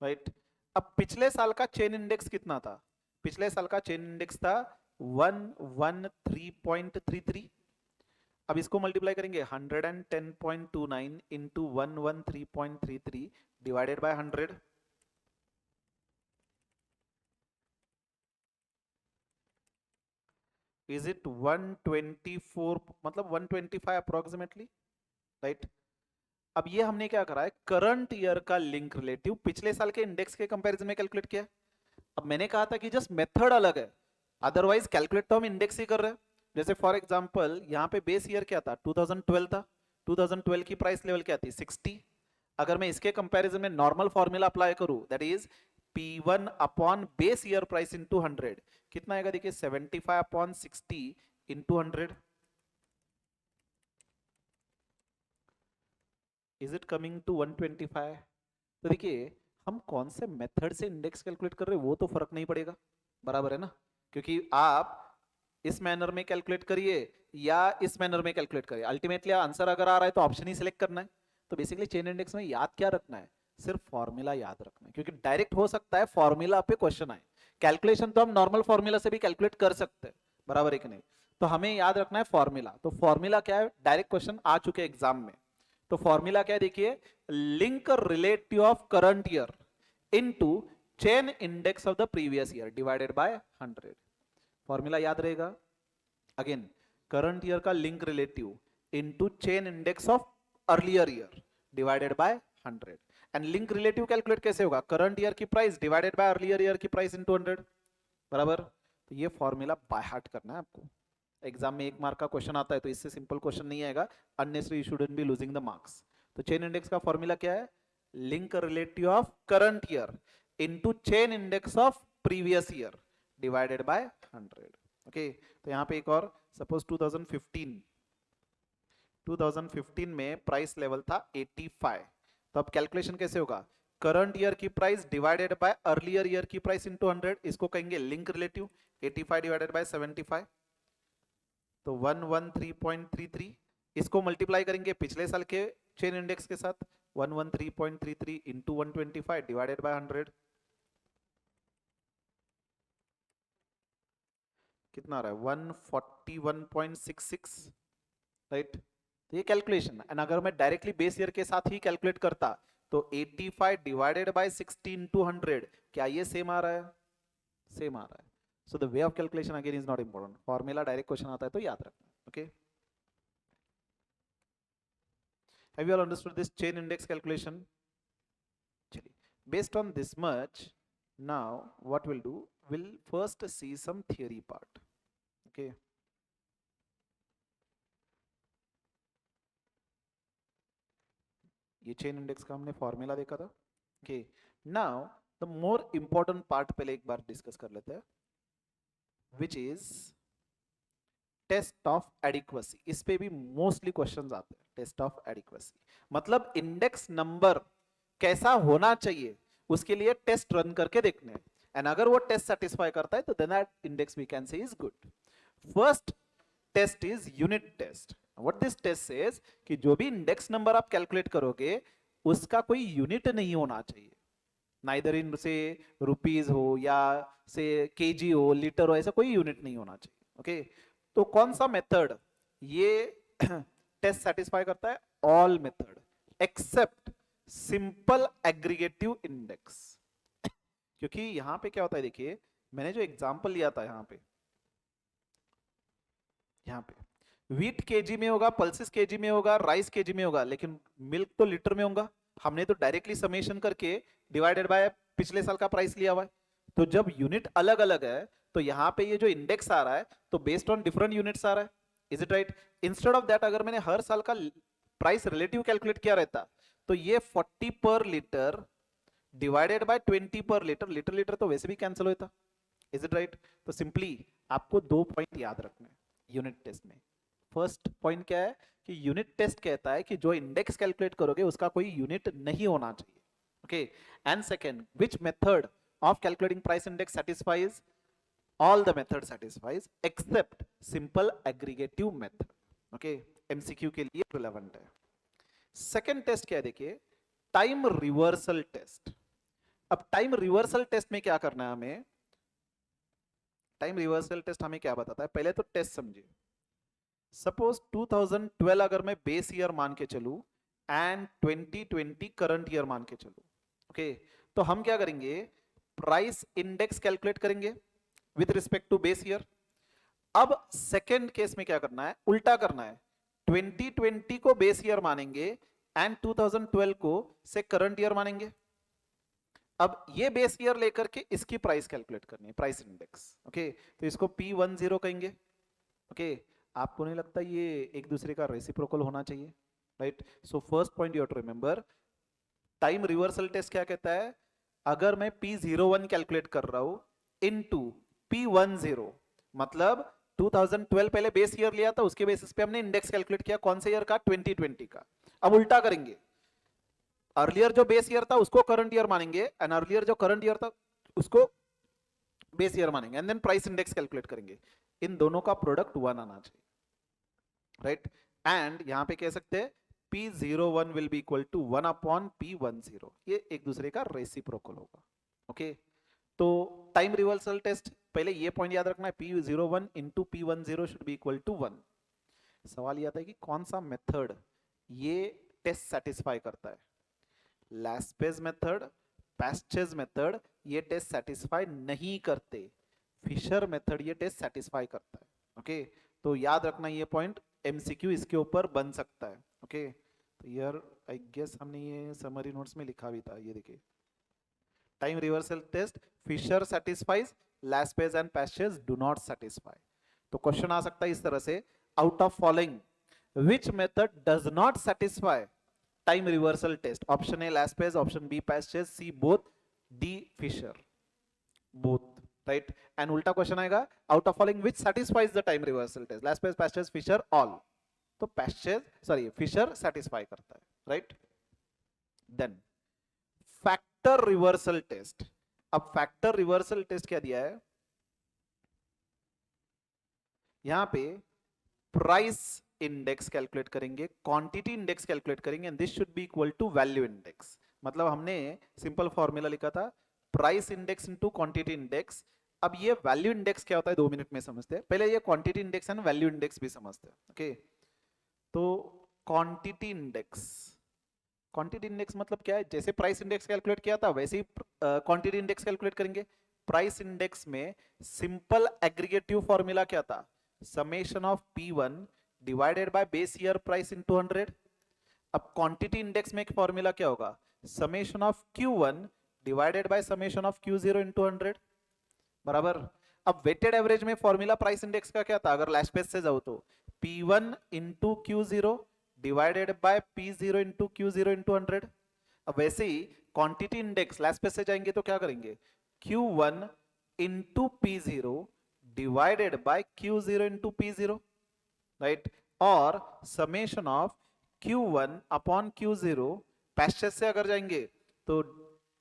S1: राइट? अब पिछले साल का चेन इंडेक्स कितना था? पिछले साल का चेन इंडेक्स था 113.33। अब इसको मल्टीप्लाई करेंगे 110.29 into 113.33 divided by 100। Is it 124, मतलब 125 अप्रोक्सीमेटली, राइट? अब ये हमने क्या करा है, करंट ईयर का लिंक रिलेटिव पिछले साल के इंडेक्स के कंपैरिजन में कैलकुलेट किया। अब मैंने कहा था कि जस्ट मेथड अलग है, अदरवाइज कैलकुलेट तो हम इंडेक्स ही कर रहे हैं। जैसे फॉर एग्जांपल यहाँ पे बेस ईयर क्या था, 2012 था। 2012 की प्राइस लेवल क्या थी, 60। अगर मैं इसके कंपैरिजन में नॉर्मल फॉर्मूला अप्लाई करूं, that is P1 upon base year price into 100, कितना आएगा देखिए, 75 upon 60 into 100। Is it coming to 125? तो देखिए हम कौन से मेथड से इंडेक्स कैलकुलेट कर रहे हैं वो तो फर्क नहीं पड़ेगा, बराबर है ना? क्योंकि आप इस मैनर में कैलकुलेट करिए या इस मैनर में कैलकुलेट करिए, अल्टीमेटली आंसर अगर आ रहा है तो ऑप्शन ही सिलेक्ट करना है। तो बेसिकली चेन इंडेक्स में याद क्या रखना है, सिर्फ फॉर्मूला याद रखना है, क्योंकि डायरेक्ट हो सकता है फॉर्मूला पे क्वेश्चन आए। कैलकुलेशन तो हम नॉर्मल फॉर्मूला से भी कैलकुलेट कर सकते हैं, बराबर है कि नहीं? तो हमें याद रखना है फॉर्मूला। तो फॉर्मूला क्या है, डायरेक्ट क्वेश्चन आ चुके एग्जाम में। तो फॉर्मूला क्या है देखिए, link relative of current year into chain index of the previous year divided by 100। Formula याद रहेगा, अगेन करंट ईयर का link relative into chain index of earlier year divided by 100। And link relative calculate कैसे होगा, current year की price divided by earlier year की price into 100, बराबर? तो ये फॉर्मूला बाय हार्ट करना है आपको। एग्जाम में 1 मार्क का क्वेश्चन आता है तो इससे सिंपल क्वेश्चन नहीं आएगा, unnecessary you shouldn't be losing the marks. तो चेन इंडेक्स का फॉर्मूला क्या है, link relative of current year into chain index of previous year divided by 100। Okay, तो यहाँ पे एक और, सपोज 2015 में प्राइस लेवल था 85। तो अब कैलकुलेशन कैसे होगा, करंट ईयर की price divided by earlier year की प्राइस इनटू 100, इसको कहेंगे लिंक रिलेटिव। 85 डिवाइडेड बाय 75, तो 113.33। इसको मल्टीप्लाई करेंगे पिछले साल के चेन इंडेक्स के साथ, 113.33 इंटू 125 डिवाइडेड बाय 100, कितना आ रहा है, 141.66, राइट? तो ये कैलकुलेशन। एंड अगर मैं डायरेक्टली बेस ईयर के साथ ही कैलकुलेट करता तो 85 डिवाइडेड बाय 60 इंटू 100, क्या ये सेम आ रहा है? सेम आ रहा है। So the way of calculation again is not important, formula direct question आता है तो याद रखना। Okay, have you all understood this chain index calculation? चलिए, based on this much, now what will do, will first see some theory part. Okay, ये chain index का हमने formula देखा था। Okay, now the more important part पहले एक बार discuss कर लेते हैं, which is test of adequacy. इस पे भी मोस्टली क्वेश्चंस आते हैं, टेस्ट ऑफ एडिक्वेसी मतलब इंडेक्स नंबर कैसा होना चाहिए उसके लिए टेस्ट रन करके देखने हैं। एंड अगर वो टेस्ट सेटिस्फाई करता है तो then that index we can say is good. First test is unit test. What this test says कि जो भी इंडेक्स नंबर आप कैलकुलेट करोगे उसका कोई यूनिट नहीं होना चाहिए, नाइदर इन से रुपीज हो या से केजी हो, लीटर हो, ऐसा कोई यूनिट नहीं होना चाहिए। ओके, तो कौन सा मेथड ये टेस्ट सेटिस्फाई करता है, all method except simple aggregative index. क्योंकि यहां पे क्या होता है देखिए, मैंने जो एग्जांपल लिया था यहाँ पे व्हीट केजी में होगा, पल्सेस केजी में होगा, राइस केजी में होगा, लेकिन मिल्क तो लीटर में होगा। हमने तो डायरेक्टली समेशन करके डिवाइडेड बाय पिछले साल का प्राइस लिया हुआ है। तो जब यूनिट अलग अलग है तो यहाँ पे ये जो इंडेक्स आ रहा है तो बेस्ड ऑन डिफरेंट यूनिट्स आ रहा है। Is it right? Instead of that अगर मैंने हर साल का प्राइस रिलेटिव कैलकुलेट किया रहता तो ये 40 पर लीटर डिवाइडेड बाय 20 पर लीटर, लीटर लीटर तो वैसे भी कैंसिल होता। Is it right? तो सिंपली आपको 2 पॉइंट याद रखने हैं यूनिट टेस्ट में। फर्स्ट पॉइंट क्या है कि यूनिट टेस्ट कहता है कि जो इंडेक्स कैलकुलेट करोगे उसका कोई यूनिट नहीं होना चाहिए। Okay, and second, which method of calculating price index satisfies, all the method satisfies except simple aggregative method. Okay, MCQ के लिए relevant है। सेकेंड टेस्ट क्या है देखिए, टाइम रिवर्सल टेस्ट। अब टाइम रिवर्सल टेस्ट में क्या करना है हमें, टाइम रिवर्सल टेस्ट हमें क्या बताता है, पहले तो टेस्ट समझिए। सपोज 2012 अगर मैं बेस ईयर मान के चलूं एंड 2020 करंट ईयर मान के चलूं, ओके, तो हम क्या करेंगे, प्राइस इंडेक्स कैलकुलेट करेंगे with respect to base year. अब सेकेंड केस में क्या करना है, उल्टा करना है, 2020 को बेस ईयर मानेंगे एंड 2012 को से करंट ईयर मानेंगे। अब ये बेस ईयर लेकर के इसकी प्राइस कैलकुलेट करनी है, प्राइस इंडेक्स, ओके, तो इसको P10 कहेंगे, ओके। आपको नहीं लगता ये एक दूसरे का रेसिप्रोकल होना चाहिए, right? So first point you have to remember, time reversal test क्या कहता है, अगर मैं P01 कैलकुलेट कर रहा हूं इनटू P10, मतलब 2012 पहले बेस ईयर लिया था, उसके बेसिस पे हमने इंडेक्स कैलकुलेट किया, कौन से ईयर का, 2020 का। अब उल्टा करेंगे, अर्लियर जो बेस ईयर था उसको करंट ईयर मानेंगे एंड अर्लियर जो करंट ईयर था उसको बेस ईयर मानेंगे and then price index calculate करेंगे। इन दोनों का प्रोडक्ट 1 आना चाहिए, राइट? एंड यहां पे कह सकते हैं P01 will be equal to 1 upon P10, ये एक दूसरे का रेसिप्रोकल होगा, ओके। तो टाइम रिवर्सल टेस्ट, पहले ये पॉइंट याद रखना है, P01 into P10 should be equal to 1। सवाल ये आता है कि कौन सा मेथड ये टेस्ट सेटिस्फाई करता है, लैस्पेज मेथड, पैस्चेज मेथड ये टेस्ट सेटिस्फाई नहीं करते, फिशर मेथड ये टेस्ट सेटिस्फाई करता है, ओके। तो याद रखना ये पॉइंट, एमसीक्यू इसके ऊपर बन सकता है, ओके। तो यार आई गेस हमने ये समरी नोट्स में लिखा भी था, ये देखिए, time reversal test, Fisher satisfies, Laspeyres and Paasche do not satisfy. तो क्वेश्चन आ सकता है इस तरह से, out of following which method does not satisfy time reversal test? Option A Laspez, option B Pastures, C both, D Fisher, both, right? And ulta question आएगा, out of following which satisfies the time reversal test? Laspez, Pastures, Fisher, all. तो Pastures, sorry, Fisher satisfy करता है, right? Then factor reversal test. अब factor reversal test क्या दिया है, यहां पे प्राइस इंडेक्स कैलकुलेट करेंगे, क्वांटिटी इंडेक्स कैलकुलेट करेंगे and this should be equal to value index. मतलब हमने सिंपल फॉर्मूला लिखा था, price index into quantity index. अब ये वैल्यू इंडेक्स क्या होता है 2 मिनट में समझते हैं, पहले ये quantity index and value index भी समझते हैं, ओके। तो क्वांटिटी इंडेक्स, क्वांटिटी इंडेक्स मतलब क्या है, जैसे प्राइस इंडेक्स कैलकुलेट किया था वैसे ही क्वांटिटी इंडेक्स कैलकुलेट करेंगे। प्राइस इंडेक्स में सिंपल एग्रीगेटिव फॉर्मूला क्या था, summation of P1 divided by base year price into 100। अब क्वांटिटी इंडेक्स में एक फॉर्मूला क्या होगा, summation of Q1 divided by summation of Q0 into 100, बराबर। अब वेटेड एवरेज में फॉर्मूला प्राइस इंडेक्स का क्या था, अगर लास्ट पेज से जाओ तो P1 into Q0 divided by P0 into Q0 into 100। अब वैसे ही क्वांटिटी इंडेक्स लास्ट पेज से जाएंगे तो क्या करेंगे, Q1 into P0 divided by Q0 into P0, right? और summation of Q1 upon Q0, Paasche's से अगर जाएंगे तो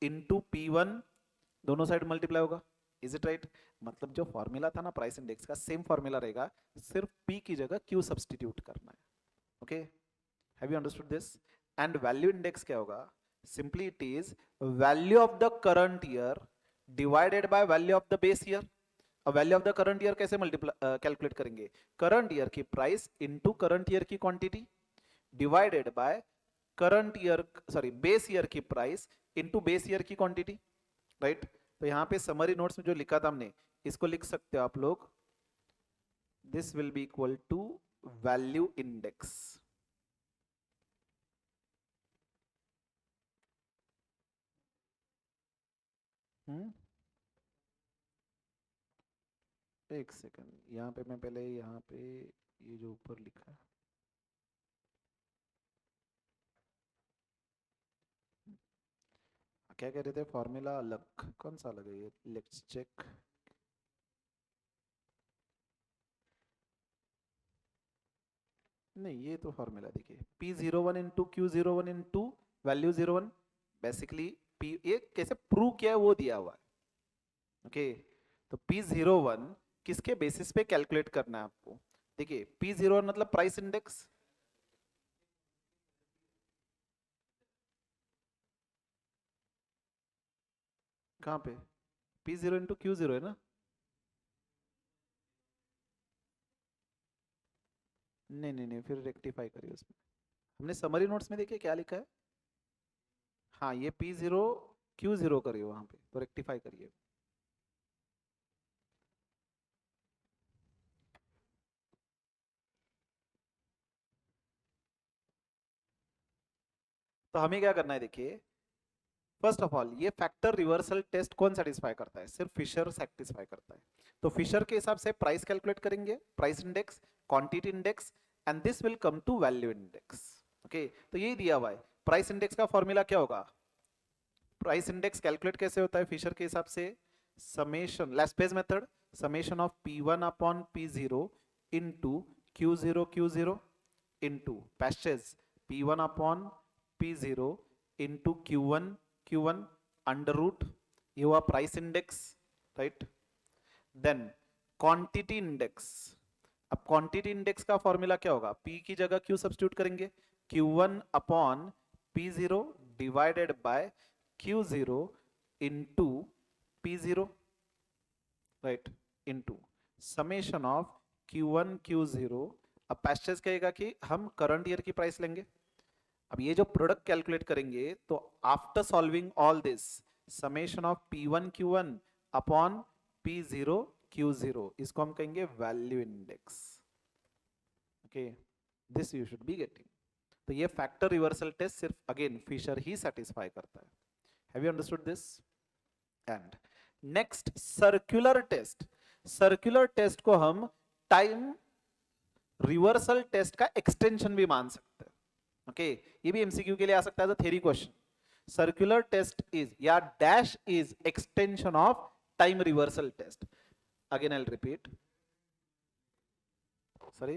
S1: इंटू P1, दोनों साइड मल्टीप्लाई होगा, इज इट राइट? मतलब जो फॉर्मूला था ना प्राइस इंडेक्स का, सेम फॉर्मूला रहेगा, सिर्फ P की जगह Q सब्सटीट्यूट करना है, okay. Have you understood this? And value index क्या होगा, simply it is value of the current year divided by value of the base year. अब value of the current year कैसे multiply calculate करेंगे, current year की price into current year की quantity divided by current year, sorry base year की price into base year की quantity, right? तो यहां पे समरी नोट्स में जो लिखा था हमने, इसको लिख सकते हो आप लोग, this will be equal to value index. एक सेकंड, यहाँ पे मैं पहले यहाँ पे ये जो ऊपर लिखा है, क्या कह रहे थे, फॉर्मूला अलग, कौन सा अलग है ये, लेट्स चेक। नहीं, ये तो फॉर्मूला देखिए, P01 into Q01 into value 01, basically P, ये कैसे प्रूव किया है वो दिया हुआ है, ओके। तो P01 किसके बेसिस पे कैलकुलेट करना है आपको, देखिए P01 मतलब प्राइस इंडेक्स, कहाँ पे P0 इंटू Q0 है ना? नहीं नहीं नहीं, फिर रेक्टिफाई करिए उसमें। हमने समरी नोट्स में देखिए क्या लिखा है। हाँ, ये P0 Q0 करिए वहां पे, तो रेक्टिफाई करिए। तो हमें क्या करना है देखिए, फर्स्ट ऑफ ऑल ये फैक्टर रिवर्सल टेस्ट कौन सेटिस्फाई करता है? सिर्फ फिशर सेटिस्फाई करता है। तो फिशर के हिसाब से प्राइस कैलकुलेट करेंगे, price index, quantity index, and this will come to value index. Okay, तो यही दिया हुआ है। प्राइस इंडेक्स का फॉर्मूला क्या होगा? प्राइस इंडेक्स कैलकुलेट कैसे होता है फिशर के हिसाब से? Summation, Laspeyres method, summation of P1 upon P0 into Q0 into Paasche P1 upon P0 into Q1 under root, ये हुआ price index, right. Then quantity index. अब क्वांटिटी इंडेक्स का फॉर्मूला क्या होगा? P की जगह Q सब्स्टिट्यूट करेंगे, Q1 upon P0 divided by Q0 into P0, right, into summation of Q1 Q0। अब पैसेज कहेगा कि हम करंट ईयर की प्राइस लेंगे। अब ये जो प्रोडक्ट कैलकुलेट करेंगे, तो after solving all this, summation of P1 Q1 upon P0 Q0, इसको हम कहेंगे value index. Okay, this you should be getting. तो ये फैक्टर रिवर्सल टेस्ट सिर्फ अगेन फिशर ही सेटिस्फाई करता है। Have you understood this? And next circular test. Circular test को हम टाइम रिवर्सल टेस्ट का एक्सटेंशन भी मान सकते हैं। ओके, ये भी एमसीक्यू के लिए आ सकता है, theory question. Circular test is या dash is extension of time reversal test. Again I will repeat, sorry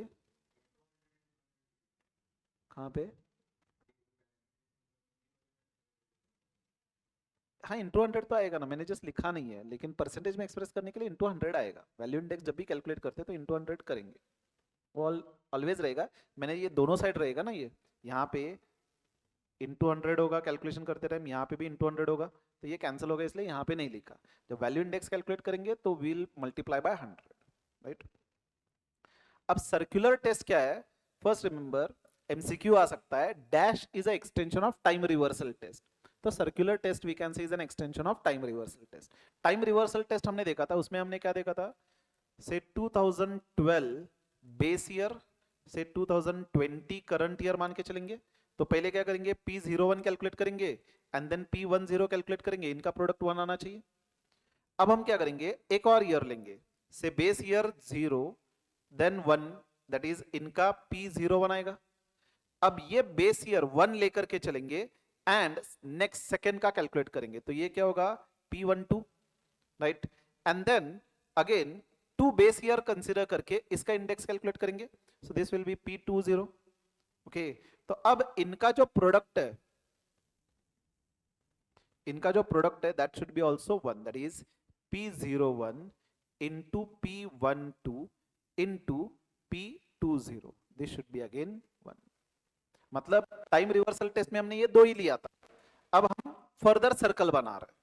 S1: कहां पे? हाँ, इंटू 100 तो आएगा ना, मैंने जस्ट लिखा नहीं है, लेकिन परसेंटेज में एक्सप्रेस करने के लिए इंटू 100 आएगा। वैल्यू इंडेक्स जब भी कैलकुलेट करते हैं तो इंटू 100 करेंगे, वो ऑलवेज रहेगा। मैंने ये दोनों साइड रहेगा ना, ये यहाँ पे इंटू 100 होगा कैलकुलेशन करते टाइम, यहाँ पे भी इंटू 100 होगा, तो ये कैंसिल होगा, इसलिए यहाँ पे नहीं लिखा। जब वैल्यू इंडेक्स कैलकुलेट करेंगे तो विल मल्टीप्लाई बाय 100, राइट। अब सर्कुलर टेस्ट क्या है? फर्स्ट रिमेंबर, एमसीक्यू आ सकता है, dash is a extension of time reversal test. तो circular test we can say is an extension of time reversal test. Time reversal test हमने देखा था, उसमें हमने क्या देखा था? से 2012 बेस ईयर से 2020 करंट ईयर मान के चलेंगे। तो पहले क्या करेंगे? P01 कैलकुलेट करेंगे एंड देन P10 कैलकुलेट करेंगे, इनका प्रोडक्ट 1 आना चाहिए। अब हम क्या करेंगे? एक और ईयर लेंगे, say base year 0 then 1, that is इनका P01 आएगा। अब ये बेस ईयर 1 लेकर के चलेंगे एंड नेक्स्ट सेकेंड का कैलकुलेट करेंगे, तो ये क्या होगा? P12, right. And then again 2 base year consider करके इसका इंडेक्स कैलकुलेट करेंगे, so this will be P20। Okay, तो अब इनका जो प्रोडक्ट है that should be also 1, that is P01 into P12 into P20, this should be again 1। मतलब time reversal test में हमने ये दो ही लिया था, अब हम फर्दर सर्कल बना रहे हैं।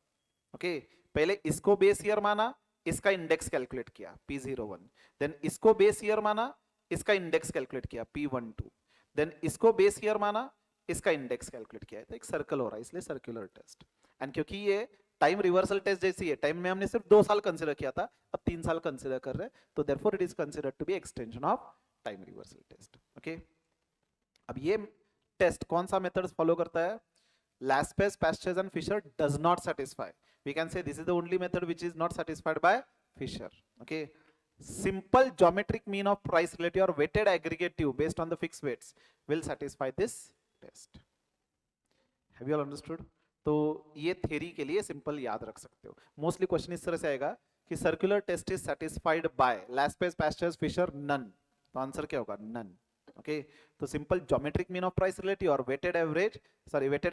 S1: ओके, पहले इसको बेस ईयर माना, इसका इंडेक्स कैलकुलेट किया P01, देन इसको बेस ईयर माना, इसका इंडेक्स कैलकुलेट किया P12, देन इसको बेस ईयर माना, इसका इंडेक्स कैलकुलेट किया है, तो एक सर्कल हो रहा है, इसलिए सर्कुलर टेस्ट। एंड क्योंकि ये टाइम रिवर्सल टेस्ट जैसी है, टाइम में हमने सिर्फ 2 साल कंसीडर किया था, अब 3 साल कंसीडर कर रहे हैं, तो therefore it is considered to be extension of time reversal test. Okay, अब ये टेस्ट कौन सा मेथड फॉलो करता है? Laspers, Pastures and Fisher does not satisfy. We can say this is the only method which is not satisfied by Fisher. Okay. Simple geometric mean of price relative or weighted aggregative based on the fixed weights will satisfy this test. Have you all understood? तो ये theory के लिए simple याद रख सकते हो। Mostly question इस तरह से आएगा कि circular test is satisfied by Laspers, Pastures, Fisher, none. तो आंसर क्या होगा? none. Okay, तो simple geometric mean of price relative or weighted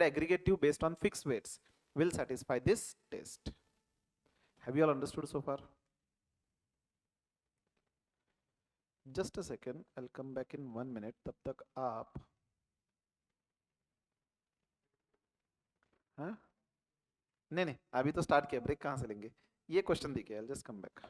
S1: aggregative based on fixed weights will satisfy this test. Have you all understood so far? Just a second, I'll come back in 1 minute. तब तक आप हाँ नहीं नहीं, अभी तो start किया, break कहाँ से लेंगे? ये क्वेश्चन देखिए, आई जस्ट कम बैक।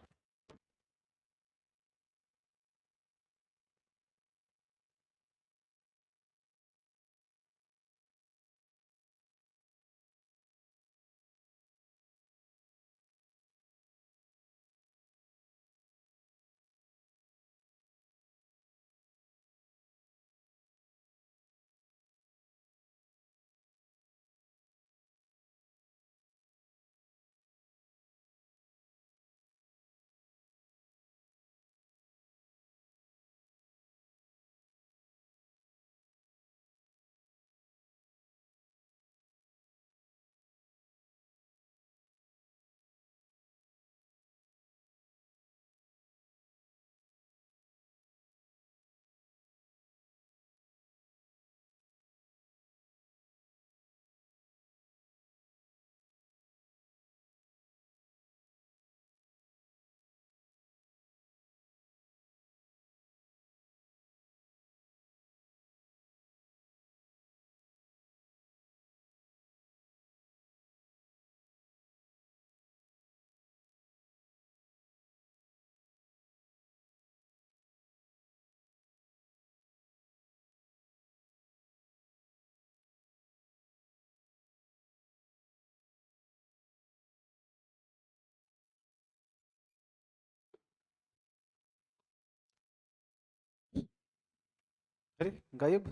S1: अरे गायब,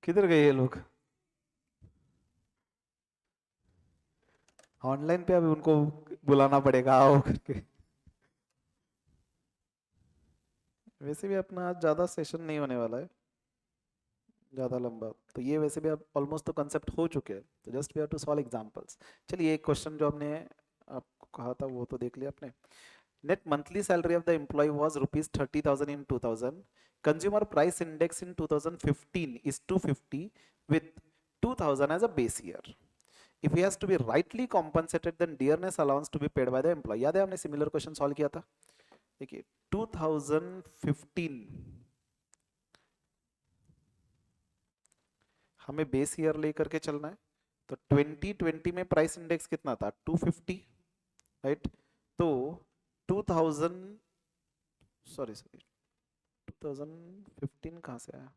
S1: किधर गए ये लोग? ऑनलाइन पे अभी उनको बुलाना पड़ेगा, आओ करके। वैसे भी अपना आज ज्यादा सेशन नहीं होने वाला है, ज्यादा लंबा। तो ये वैसे भी अब ऑलमोस्ट तो कंसेप्ट हो चुके हैं, तो just we have to solve examples. चलिए एक क्वेश्चन जो हमने आपको कहा था वो तो देख लिया आपने। Net monthly salary of the employee was rupees 30,000 in 2000। Consumer price index in 2015 is 250 with 2000 as a base year. If he has to be rightly compensated, then dearness allowance to be paid by the employee. याद है हमने similar question solve किया था? देखिए 2015 हमें base year लेकर के चलना है, तो 2020 में प्राइस इंडेक्स कितना था? 250, राइट? तो 2000, सॉरी सॉरी, 2015 कहाँ से आया?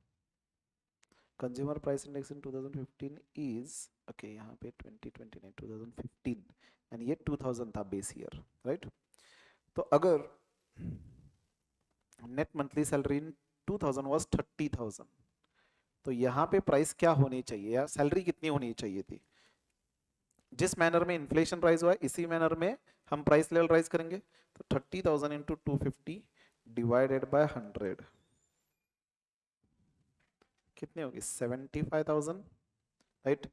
S1: Consumer price index in 2015 is, okay यहाँ पे 2020 नहीं, 2015, एंड ये 2000 था बेस ईयर, राइट? तो अगर net monthly salary in 2000 was 30,000, तो यहाँ पे प्राइस क्या होनी चाहिए या सैलरी कितनी होनी चाहिए थी? जिस मैनर में इन्फ्लेशन राइज हुआ है इसी मैनर में हम प्राइस लेवल राइज करेंगे। तो 30,000 इंटू 250 डिवाइडेड बाय 100 कितनी होगी? 75,000, राइट?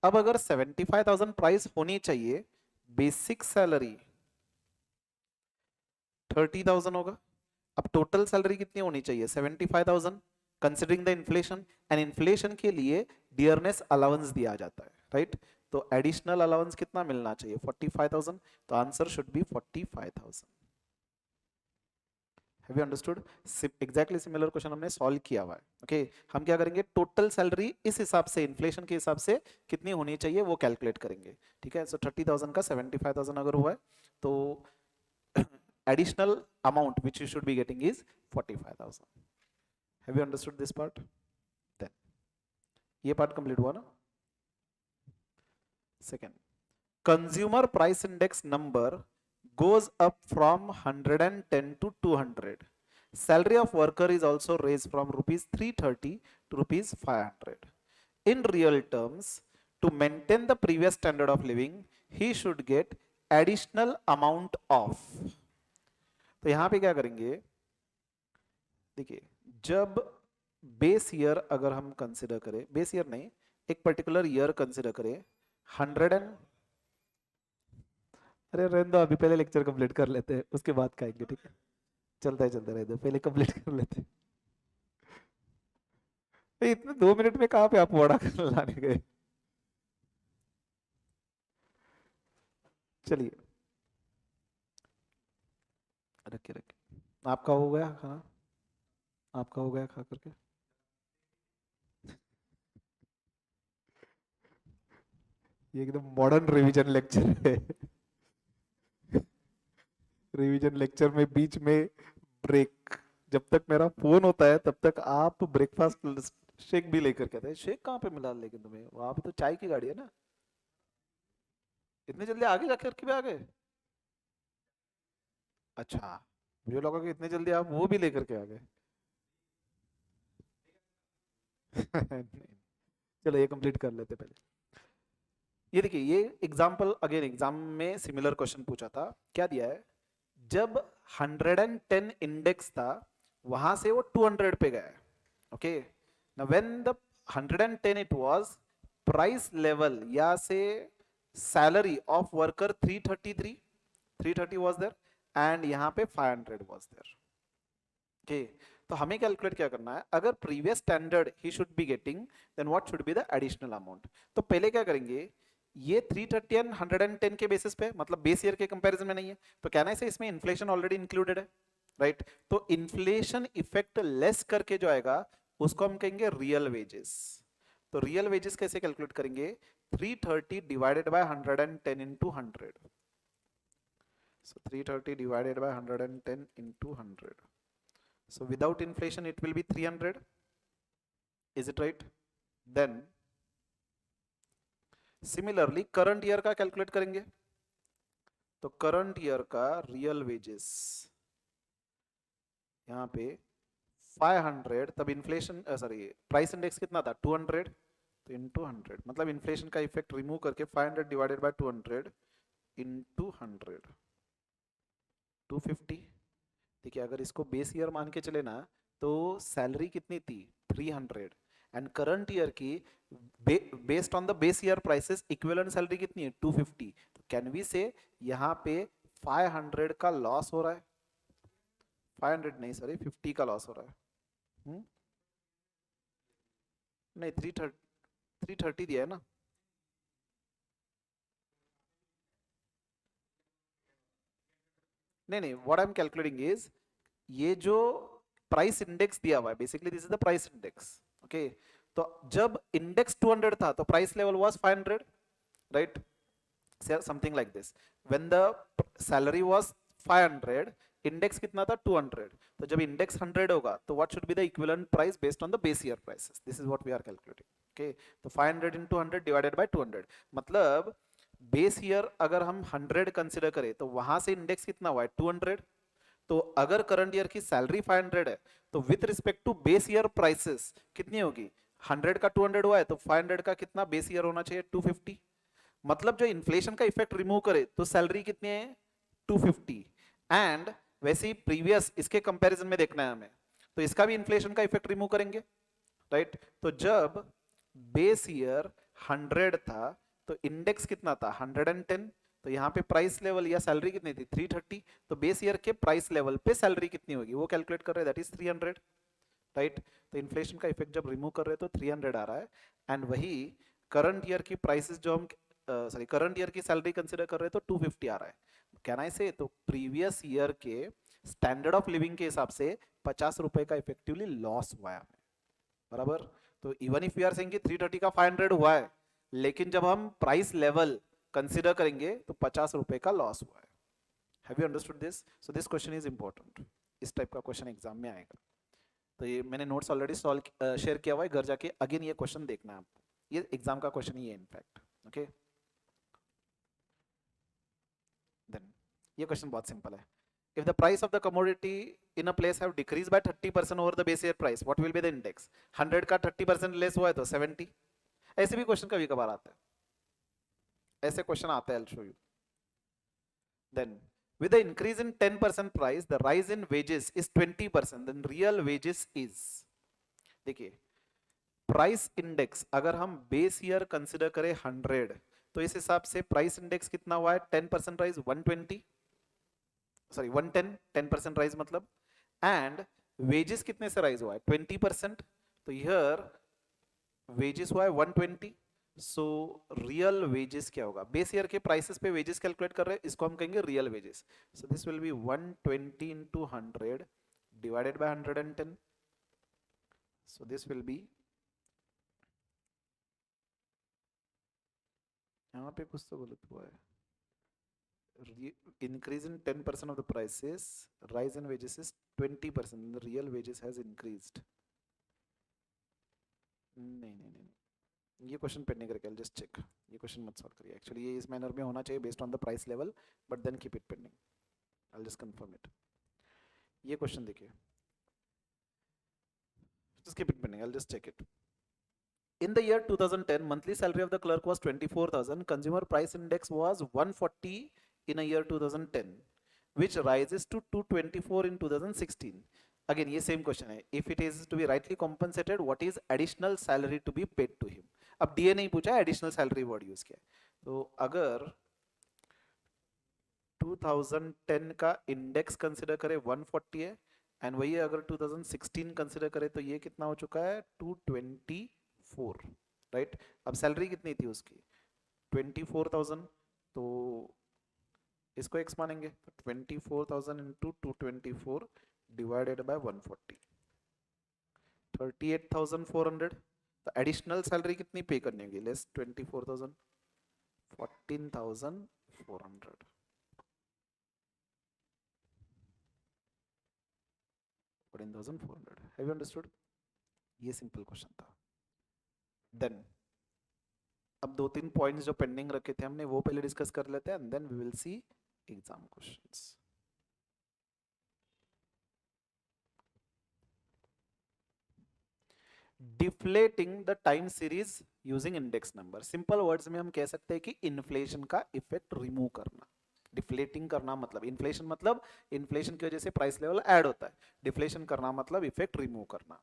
S1: अब अगर 75,000 प्राइस होनी चाहिए, बेसिक सैलरी 30,000 होगा। अब टोटल सैलरी कितनी होनी चाहिए? 75,000 considering the inflation, and inflation के लिए डियरनेस अलाउंस दिया जाता है, राइट? तो एडिशनल अलाउंस कितना मिलना चाहिए? 45,000। तो answer should be 45,000। Have you understood? Exactly similar question हमने सॉल्व किया हुआ है। ओके हम क्या करेंगे, टोटल सैलरी इस हिसाब से, इन्फ्लेशन के हिसाब से कितनी होनी चाहिए वो कैलकुलेट करेंगे। ठीक है, सो 30,000 का 75,000 अगर हुआ है तो additional amount which you should be getting is 45,000. Have you understood this part? Then ये part complete हुआ ना? Second, consumer price index number goes up from 110 to 200. Salary of worker is also raised from rupees 330 to rupees 500. In real terms, to maintain the previous standard of living, he should get additional amount of। तो यहां पे क्या करेंगे, देखिए जब base year अगर हम consider करें, बेस ईयर नहीं, एक पर्टिकुलर ईयर कंसिडर करें, 100 अरे रहने दो, अभी पहले लेक्चर कंप्लीट कर लेते हैं उसके बाद खाएंगे, ठीक है? चलता है चलता रहते, पहले कंप्लीट कर लेते हैं। इतने 2 मिनट में कहाँ पे आप वड़ा लाने गए? चलिए रखिए रखिए, आपका हो गया खाना? आपका हो गया खा करके? ये एकदम मॉडर्न रिवीजन लेक्चर है। रिवीजन लेक्चर में बीच में ब्रेक, जब तक मेरा फोन होता है तब तक आप ब्रेकफास्ट शेक भी लेकर के आते हैं। शेक कहाँ पे मिला लेकिन तुम्हें, वहां पे तो चाय की गाड़ी है ना। इतने जल्दी आगे जाकर के भी आ गए? अच्छा, मुझे लगा कि इतने जल्दी आप वो भी लेकर के आ गए। नहीं, चलो ये कंप्लीट कर लेते पहले। ये देखिए, ये एग्जाम्पल अगेन एग्जाम में सिमिलर क्वेश्चन पूछा था। क्या दिया है, जब 110 इंडेक्स था वहां से वो 200 पे गया। Okay, now when the 110 it was, price level या से salary of worker 330 was there, and यहाँ पे 500 was there. ओके, तो हमें कैलकुलेट क्या करना है, अगर प्रीवियस स्टैंडर्ड ही should be getting, then what should be the additional amount. तो पहले क्या करेंगे, ये 330 एंड 110 के बेसिस पे, मतलब बेस ईयर के कंपैरिजन में नहीं है, तो कहना है इसमें इन्फ्लेशन ऑलरेडी इंक्लूडेड है, राइट। तो इन्फ्लेशन इफेक्ट लेस करके जो आएगा उसको हम कहेंगे रियल वेजेस। तो रियल वेजेस कैसे कैलकुलेट करेंगे, 330 divided by 110 into 100। So 330 divided by 110 into 100. So without inflation it will be 300. Is it right? Then similarly current year का कैलकुलेट करेंगे। तो करंट ईयर का रियल वेजेस यहाँ पे 500, तब इन्फ्लेशन सॉरी प्राइस इंडेक्स कितना था 200, तो इनटू 100, मतलब इन्फ्लेशन का इफेक्ट रिमूव करके 500 डिवाइडेड बाय 200 इनटू 100, 250। देखिए अगर इसको बेस ईयर मान के चले ना, तो सैलरी कितनी थी 300, एंड करंट ईयर की based on the base year prices equivalent salary कितनी है 250। तो कैन वी से यहाँ पे 500 का लॉस हो रहा है, 500 नहीं सॉरी 50 का लॉस हो रहा है। नहीं 330 दिया है ना। नहीं नहीं, what I am calculating is, ये जो प्राइस इंडेक्स दिया हुआ है, basically this is the price index. Okay, तो जब इंडेक्स 200 था तो price level was 500, right, something like this. When the salary was 500, index कितना था 200, तो जब इंडेक्स 100 होगा तो what should be the equivalent price based on the base year prices, this is what we are calculating. Okay, तो 500 into 100 divided by 200, मतलब base year अगर हम 100 कंसिडर करें तो वहां से इंडेक्स कितना हुआ है 200। तो अगर करंट ईयर की सैलरी 500 है, तो with respect to base year prices कितनी होगी, 100 का 200 हुआ है तो 500 का कितना बेस ईयर होना चाहिए 250। मतलब जो इन्फ्लेशन का इफेक्ट रिमूव करे तो सैलरी कितनी है 250। एंड वैसे ही प्रीवियस इसके कंपैरिजन में देखना है हमें, तो इसका भी इन्फ्लेशन का इफेक्ट रिमूव करेंगे, राइट। तो जब बेस ईयर 100 था तो इंडेक्स कितना था 110, तो यहाँ पे प्राइस लेवल या सैलरी कितनी थी 330, तो बेस ईयर के प्राइस लेवल पे सैलरी कितनी होगी वो कैलकुलेट कर रहे हैं, दैट इज 300, राइट। तो इन्फ्लेशन का इफेक्ट जब रिमूव कर रहे हैं तो 300 आ रहा है। एंड वही करंट ईयर की प्राइसेस जो हम सॉरी करंट ईयर की सैलरी कंसिडर कर रहे हैं तो 250 आ रहा है। कैन आई से, तो प्रीवियस ईयर के स्टैंडर्ड ऑफ लिविंग के हिसाब से 50 रुपए का इफेक्टिवली लॉस हुआ है हमें, बराबर। तो even if we are saying कि 330 का 500 हुआ है, लेकिन जब हम प्राइस लेवल कंसीडर करेंगे तो 50 रुपए का लॉस हुआ है। Have you understood this? So this question is important, इस टाइप का क्वेश्चन एग्जाम में आएगा। तो ये मैंने नोट्स ऑलरेडी सॉल्व शेयर किया हुआ है, घर जाके अगेन ये क्वेश्चन देखना है आपको, ये एग्जाम का क्वेश्चन ही है इनफैक्ट। ओके, देन ये क्वेश्चन बहुत सिंपल है। If the price of the commodity in a place have decreased by 30% over the base year price, what will be the index? 100 का 30% लेस हुआ है तो 70। ऐसे भी क्वेश्चन कभी कभार आता है, ऐसे क्वेश्चन आता है, I'll show you. Then with the increase in 10% price, the rise in wages is 20%, then real wages is, देखिए प्राइस इंडेक्स अगर हम बेस ईयर कंसिडर करें 100, तो इस हिसाब से प्राइस इंडेक्स कितना हुआ है 10% राइज 120, सॉरी 110, 10% राइज मतलब, एंड वेजेस कितने से राइज हुआ है 20%, तो हियर वेजेस हुआ है 120। सो रियल वेजेस क्या होगा, बेस ईयर के प्राइसेस पे वेजेस कैलकुलेट कर रहे हैं, इसको हम कहेंगे real wages. So this will B 120 into 100 divided by 110, so this will B, यहाँ पे कुछ तो गलत हुआ है। Increase in 10% of the prices, rise in wages is 20%, the real wages has increased. नहीं नहीं नहीं, ये क्वेश्चन पेंडिंग करके जस्ट चेक, ये क्वेश्चन मत सॉल्व करिए। एक्चुअली ये इस मैनर में होना चाहिए based on the price level, but then keep it pending. I just confirm it. ये क्वेश्चन देखिए, just keep it pending, I'll just check it. In the year 2010, monthly salary of the clerk was 24,000, consumer price index was 140 in a year 2010, which rises to 224 in 2016. Again ये same question है, if it is to be rightly compensated, what is additional salary to be paid to him? अब DA नहीं पूछा है, additional salary word use किया है। तो अगर 2010 का इंडेक्स कंसिडर करें 140 है, एंड वही अगर 2016 कंसिडर करें तो ये कितना हो चुका है 224, राइट। अब सैलरी कितनी थी उसकी 24,000, तो इसको एक्स मानेंगे, तो 24,000 इंटू 224 डिवाइडेड बाय 140, 38,400। तो एडिशनल सैलरी कितनी पे करनी होगी, लेस 24,000, 14,400। 14,400, have you understood? ये सिंपल क्वेश्चन था। देन अब दो तीन पॉइंट्स जो पेंडिंग रखे थे हमने वो पहले डिस्कस कर लेते हैं, and then we will see exam questions. Deflating the time series using index number. Simple words में हम कह सकते हैं कि इन्फ्लेशन का इफेक्ट रिमूव करना। डिफ्लेटिंग करना मतलब इन्फ्लेशन, मतलब इन्फ्लेशन की वजह से प्राइस लेवल ऐड होता है। डिफ्लेशन करना मतलब इफेक्ट रिमूव करना।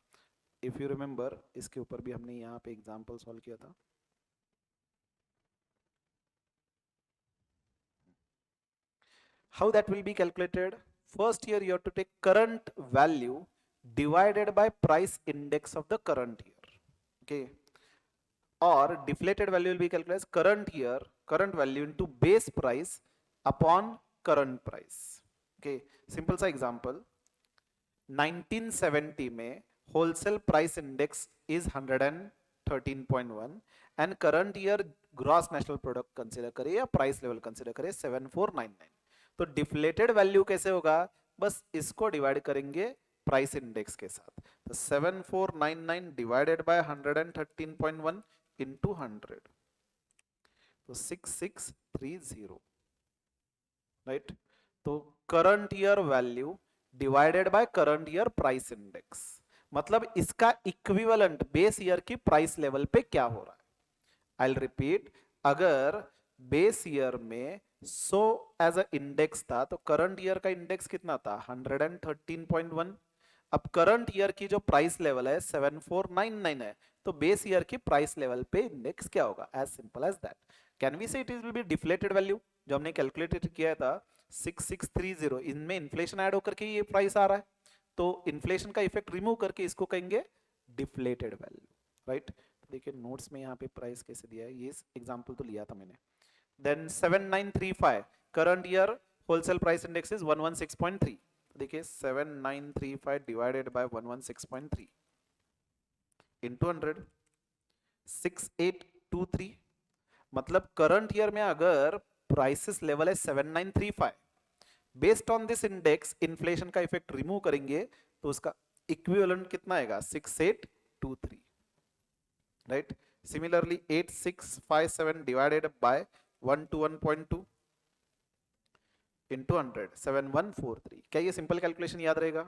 S1: इफ यू रिमेंबर, इसके ऊपर भी हमने यहाँ पे एग्जांपल सॉल्व किया था। How that will be calculated? First year you have to take current value divided by price index of the current year, okay? Or deflated value will be calculated as current year, current value into base price upon current price, okay? Simple सा example, 1970 में wholesale price index is 113.1 and current year gross national product consider करें या price level consider करें 7499। तो deflated value कैसे होगा, बस इसको डिवाइड करेंगे प्राइस इंडेक्स के साथ। तो 7499 डिवाइडेड बाय 113.1 इनटू 100, तो 6630, राइट। तो current year value divided by current year price index, मतलब इसका इक्विवेलेंट बेस ईयर की प्राइस लेवल पे क्या हो रहा है। आई विल रिपीट, अगर बेस ईयर में 100 एज अ इंडेक्स था तो करंट ईयर का इंडेक्स कितना था 113.1। अब करंट ईयर की जो प्राइस लेवल है 7499 है, तो बेस ईयर की प्राइस लेवल पे इंडेक्स क्या होगा, as simple as that. Can we say it will be deflated value, जो हमने कैलकुलेट किया था 6630, इनमें इन्फ्लेशन ऐड होकर के ये प्राइस आ रहा है, तो इन्फ्लेशन का इफेक्ट रिमूव करके इसको कहेंगे डिफ्लेटेड वैल्यू, राइट। देखिए नोट्स में यहाँ पे प्राइस कैसे दिया है, ये एग्जांपल तो लिया था मैंने। Then 7935 current year wholesale price index is 116.3। देखिए 7935 डिवाइडेड बाय 116.3 इनटू 100, 6823। मतलब करंट ईयर में अगर प्राइसेस लेवल है 7935, based on this index inflation का इफेक्ट रिमूव करेंगे तो उसका इक्विवेलेंट कितना आएगा 6823, right. Similarly 8657 divided by 121.2 into 100, 7143। क्या ये सिंपल कैलकुलेशन याद रहेगा?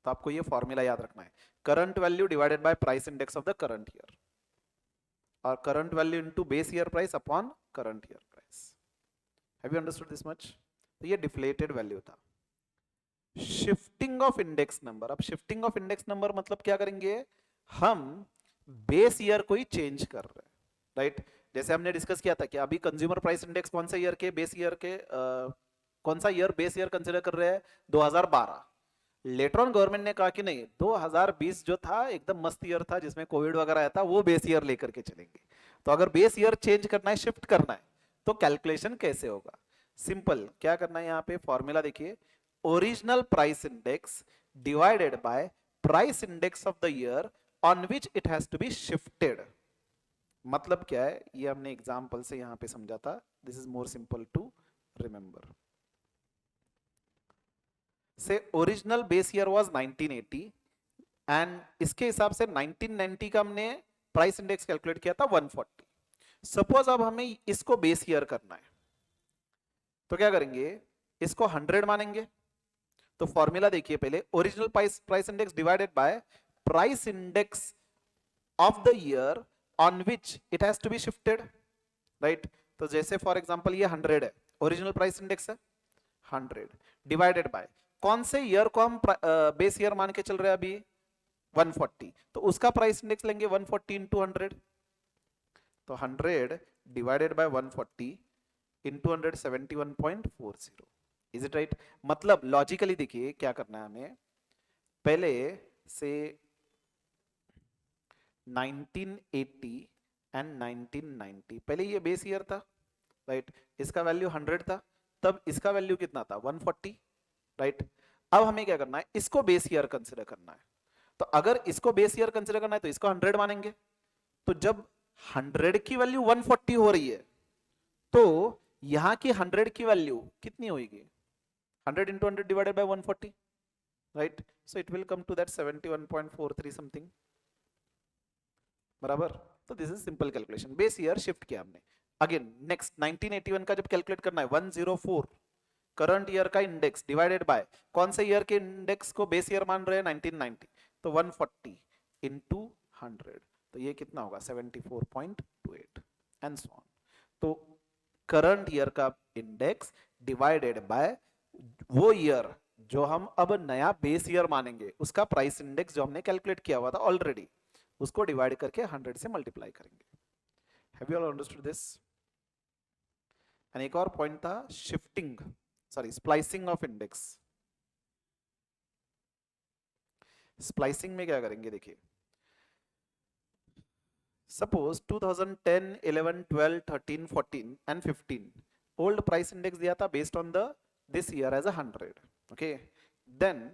S1: तो आपको ये फॉर्मूला याद रखना है, current value divided by price index of the current year, और current value into base year price upon current year price. Have you understood this much? तो ये डिफ्लेटेड वैल्यू था। शिफ्टिंग ऑफ इंडेक्स नंबर, अब shifting of index number मतलब क्या करेंगे, हम base year को ही चेंज कर रहे हैं, राइट। जैसे हमने डिस्कस किया था कि अभी कंज्यूमर प्राइस इंडेक्स कौन सा ईयर के बेस ईयर के कौन सा ईयर बेस ईयर कंसिडर कर रहे हैं 2012। लेटर ऑन गवर्नमेंट ने कहा कि नहीं 2020 जो था एकदम मस्त ईयर था जिसमें कोविड वगैरह आया था, वो बेस ईयर लेकर के चलेंगे। तो अगर बेस ईयर चेंज करना है, शिफ्ट करना है, तो कैलकुलेशन कैसे होगा, सिंपल क्या करना है, यहाँ पे फॉर्मूला देखिए, original price index divided by price index of the year on which it has to be shifted, मतलब क्या है ये हमने एग्जाम्पल से यहाँ पे समझा था. This is more simple to remember. Say original base year was 1980 and इसके हिसाब से 1990 का हमने प्राइस इंडेक्स कैलकुलेट किया था 140. सपोज अब हमें इसको बेस ईयर करना है तो क्या करेंगे, इसको 100 मानेंगे. तो फॉर्मूला देखिए पहले, original price index divided by price index of the year on which it has to be shifted, right. तो जैसे फॉर एग्जांपल ये 100 है, ओरिजिनल प्राइस इंडेक्स है 100, डिवाइडेड बाय कौन से ईयर को हम बेस ईयर मान के चल रहे हैं अभी 140, तो उसका प्राइस इंडेक्स लेंगे 140 इंटू 100. तो 100 divided by 140 into 100 71.40. Is it right? मतलब लॉजिकली देखिए क्या करना है हमें, पहले से 1980 एंड 1990, पहले ये बेस ईयर था, राइट. इसका वैल्यू 100 था, तब इसका वैल्यू कितना था 140, राइट. अब हमें क्या करना है, इसको बेस ईयर कंसिडर करना है. तो अगर इसको बेस ईयर कंसिडर करना है तो इसको 100 मानेंगे. तो जब 100 की वैल्यू 140 हो रही है तो यहां की 100 की वैल्यू कितनी होगी, 100 into 100 divided by 140, right. So it will come to that 71.43 something, बराबर. तो this is simple calculation, base year shift किया हमने. अगेन नेक्स्ट 1981 का जब कैलकुलेट करना है 104 करंट ईयर का इंडेक्स डिवाइडेड बाय कौन से ईयर के इंडेक्स को बेस ईयर मान रहे हैं 1990, तो 140 इंटू 100, तो ये कितना होगा 74.28 एंड सो ऑन. तो करंट ईयर का इंडेक्स डिवाइडेड बाय वो ईयर जो हम अब नया बेस ईयर मानेंगे, उसका प्राइस इंडेक्स जो हमने कैलकुलेट किया हुआ था ऑलरेडी, उसको डिवाइड करके 100 से मल्टीप्लाई करेंगे. Have you all understood this? And एक और पॉइंट था shifting, sorry splicing of index. Splicing में क्या करेंगे देखिए, suppose 2010, 11, 12, 13, 14 and 15 old price index दिया था based on the this year as 100, okay. Then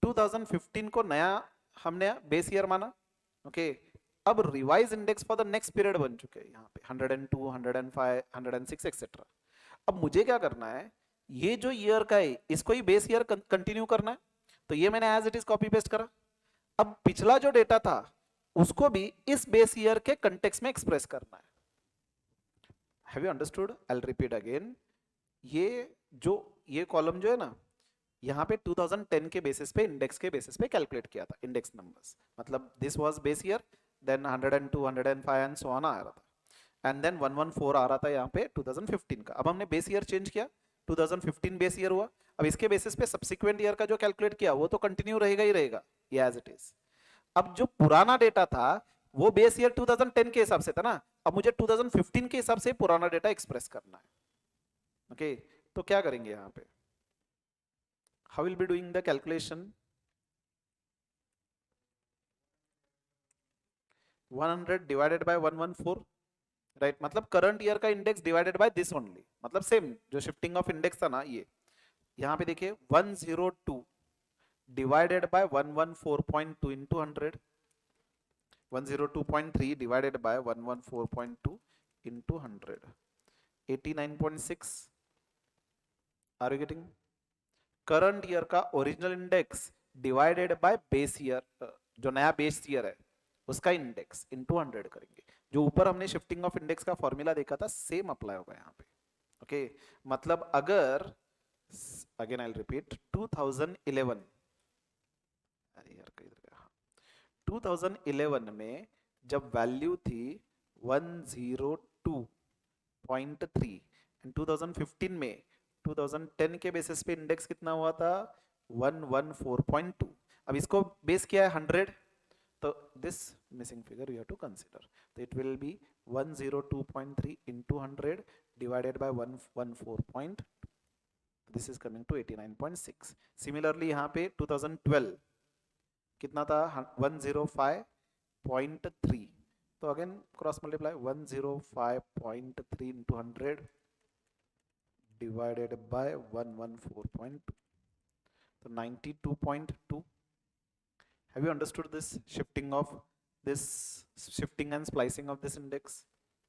S1: 2015 को नया हमने बेस ईयर माना, ओके. अब revise index for the next period बन चुके हैं यहाँ पे 102, 105, 106 एक्सेट्रा. अब मुझे क्या करना है, ये जो ईयर का है इसको ही बेस ईयर कंटिन्यू करना है. तो ये मैंने as it is copy paste करा. अब पिछला जो डेटा था उसको भी इस बेस ईयर के कंटेक्स्ट में एक्सप्रेस करना है. Have you understood? I will repeat again. ये कॉलम जो है ना, यहाँ पे 2010 के बेसिस पे इंडेक्स के बेसिस पे कैलकुलेट किया था इंडेक्स नंबर्स, मतलब this was base year, then 102, 105 and so on आ रहा था, एंड देन 114 आ रहा था यहाँ पे 2015 का. अब हमने बेस ईयर चेंज किया, 2015 बेस ईयर हुआ. अब इसके बेसिस पे सब्सिक्वेंट ईयर का जो कैलकुलेट किया वो तो कंटिन्यू रहेगा ही रहेगा, ये एज इट इज. अब जो पुराना डेटा था वो बेस ईयर 2010 के हिसाब से था ना, अब मुझे 2015 के हिसाब से पुराना डेटा एक्सप्रेस करना है, ओके. तो क्या करेंगे यहाँ पे, how will be doing the calculation, 100 divided by 114, right. मतलब करंट ईयर का index divided by this only, मतलब सेम जो शिफ्टिंग ऑफ इंडेक्स था ना, ये यहाँ पे देखिए 102 divided by 114.2 into 100, 102.3 divided by 114.2 into 100, 89.6. Are you getting? Current year का original index divided by base year, जो नया बेस ईयर है उसका इंडेक्स इनटू 100 करेंगे. जो ऊपर हमने शिफ्टिंग ऑफ इंडेक्स का फॉर्मूला देखा था सेम अप्लाई होगा यहाँ पे, ओके. मतलब अगर अगेन आई विल रिपीट 2011, अरे यार किधर गया, 2011 में जब वैल्यू थी 102.3 एंड 2015 में 2010 के बेसिस पे इंडेक्स कितना हुआ था 114.2. अब इसको बेस किया है 100, तो this missing figure you have to consider. तो it will be 102.3 into 100 divided by 114.2. This is coming to 89.6. Similarly यहाँ पे 2012 कितना था 105.3, तो again cross multiply 105.3 into 100 divided by 114.2, so 92.2. Have you understood this shifting of this shifting and splicing of this index,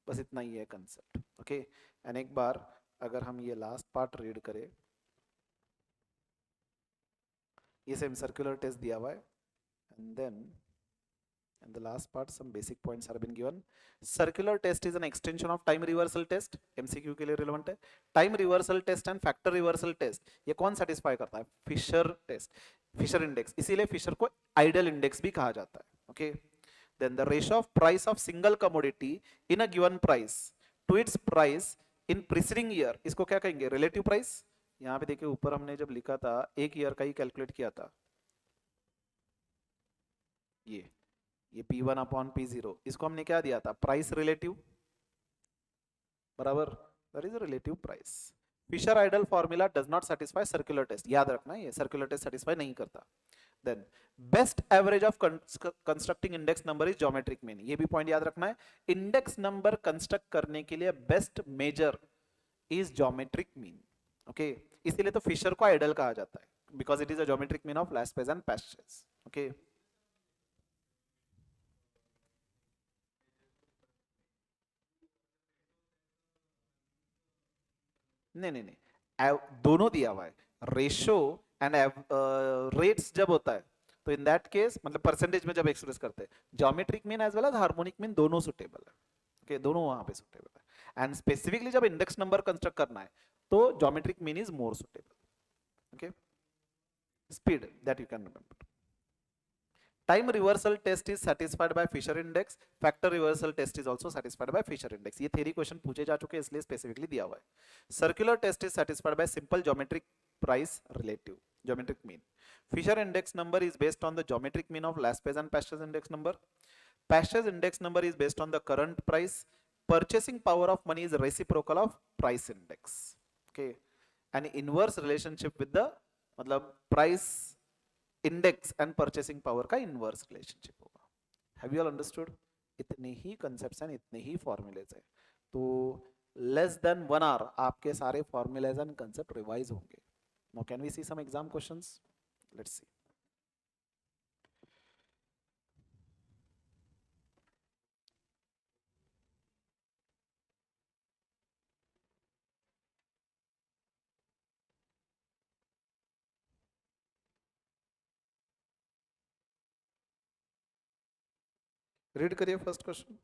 S1: बस इतना ही है concept. Okay, and एक बार अगर हम ये लास्ट पार्ट रीड करें, ये सेम सर्कुलर टेस्ट दिया हुआ है, and then and the last part some basic points have been given. Circular test is an extension of time reversal test, MCQ के लिए relevant है। time reversal test and factor reversal test ये कौन satisfy करता है? Fisher test, Fisher index, इसीलिए Fisher को ideal index भी कहा जाता है। okay, then the ratio of price of single commodity in a given price to its price in preceding year, इसको क्या कहेंगे? relative price। यहाँ पे देखिए ऊपर हमने जब लिखा था एक ईयर का ही कैलकुलेट किया था, ये P1 अपॉन P0, इसको हमने क्या दिया था? प्राइस रिलेटिव, बराबर, that is relative price. Fisher ideal formula does not satisfy circular test, याद रखना ये सर्कुलर टेस्ट सेटिस्फाई नहीं करता। Then best average of constructing index number is geometric mean, ये भी पॉइंट याद रखना है। इंडेक्स नंबर कंस्ट्रक्ट करने के लिए best measure is geometric mean. Okay, इसीलिए तो फिशर को आइडल कहा जाता है, because it is a geometric mean of Laspeyres and Paasche's. Okay, नहीं नहीं नहीं, दोनों दिया हुआ है, रेशो एंड रेट्स जब होता है तो इन दैट केस मतलब परसेंटेज में जब एक्सप्रेस करते हैं, geometric mean as well as harmonic mean दोनों सुटेबल है। ओके, दोनों वहां पे सुटेबल है, एंड स्पेसिफिकली जब इंडेक्स नंबर कंस्ट्रक्ट करना है तो geometric mean is more suitable. Okay, speed that you can remember. Time reversal test is satisfied by Fisher index, factor reversal test is also satisfied by Fisher index, ये theory question पूछे जा चुके हैं इसलिए specifically दिया हुआ है। Circular test is satisfied by simple geometric price relative, geometric mean. Fisher index number is based on the geometric mean of Laspez and Pashas index number. Pashas index number is based on the current price. Purchasing power of money is reciprocal of price index. Okay, an inverse relationship with the मतलब price index and purchasing power का inverse relationship होगा। Have you all understood? इतने ही concepts हैं, इतने ही formulas हैं, तो less than 1 hour आपके सारे फॉर्मूलेज एंड कंसेप्ट रिवाइज होंगे। Now can we see some exam questions? Let's see. Read करिए फर्स्ट क्वेश्चन।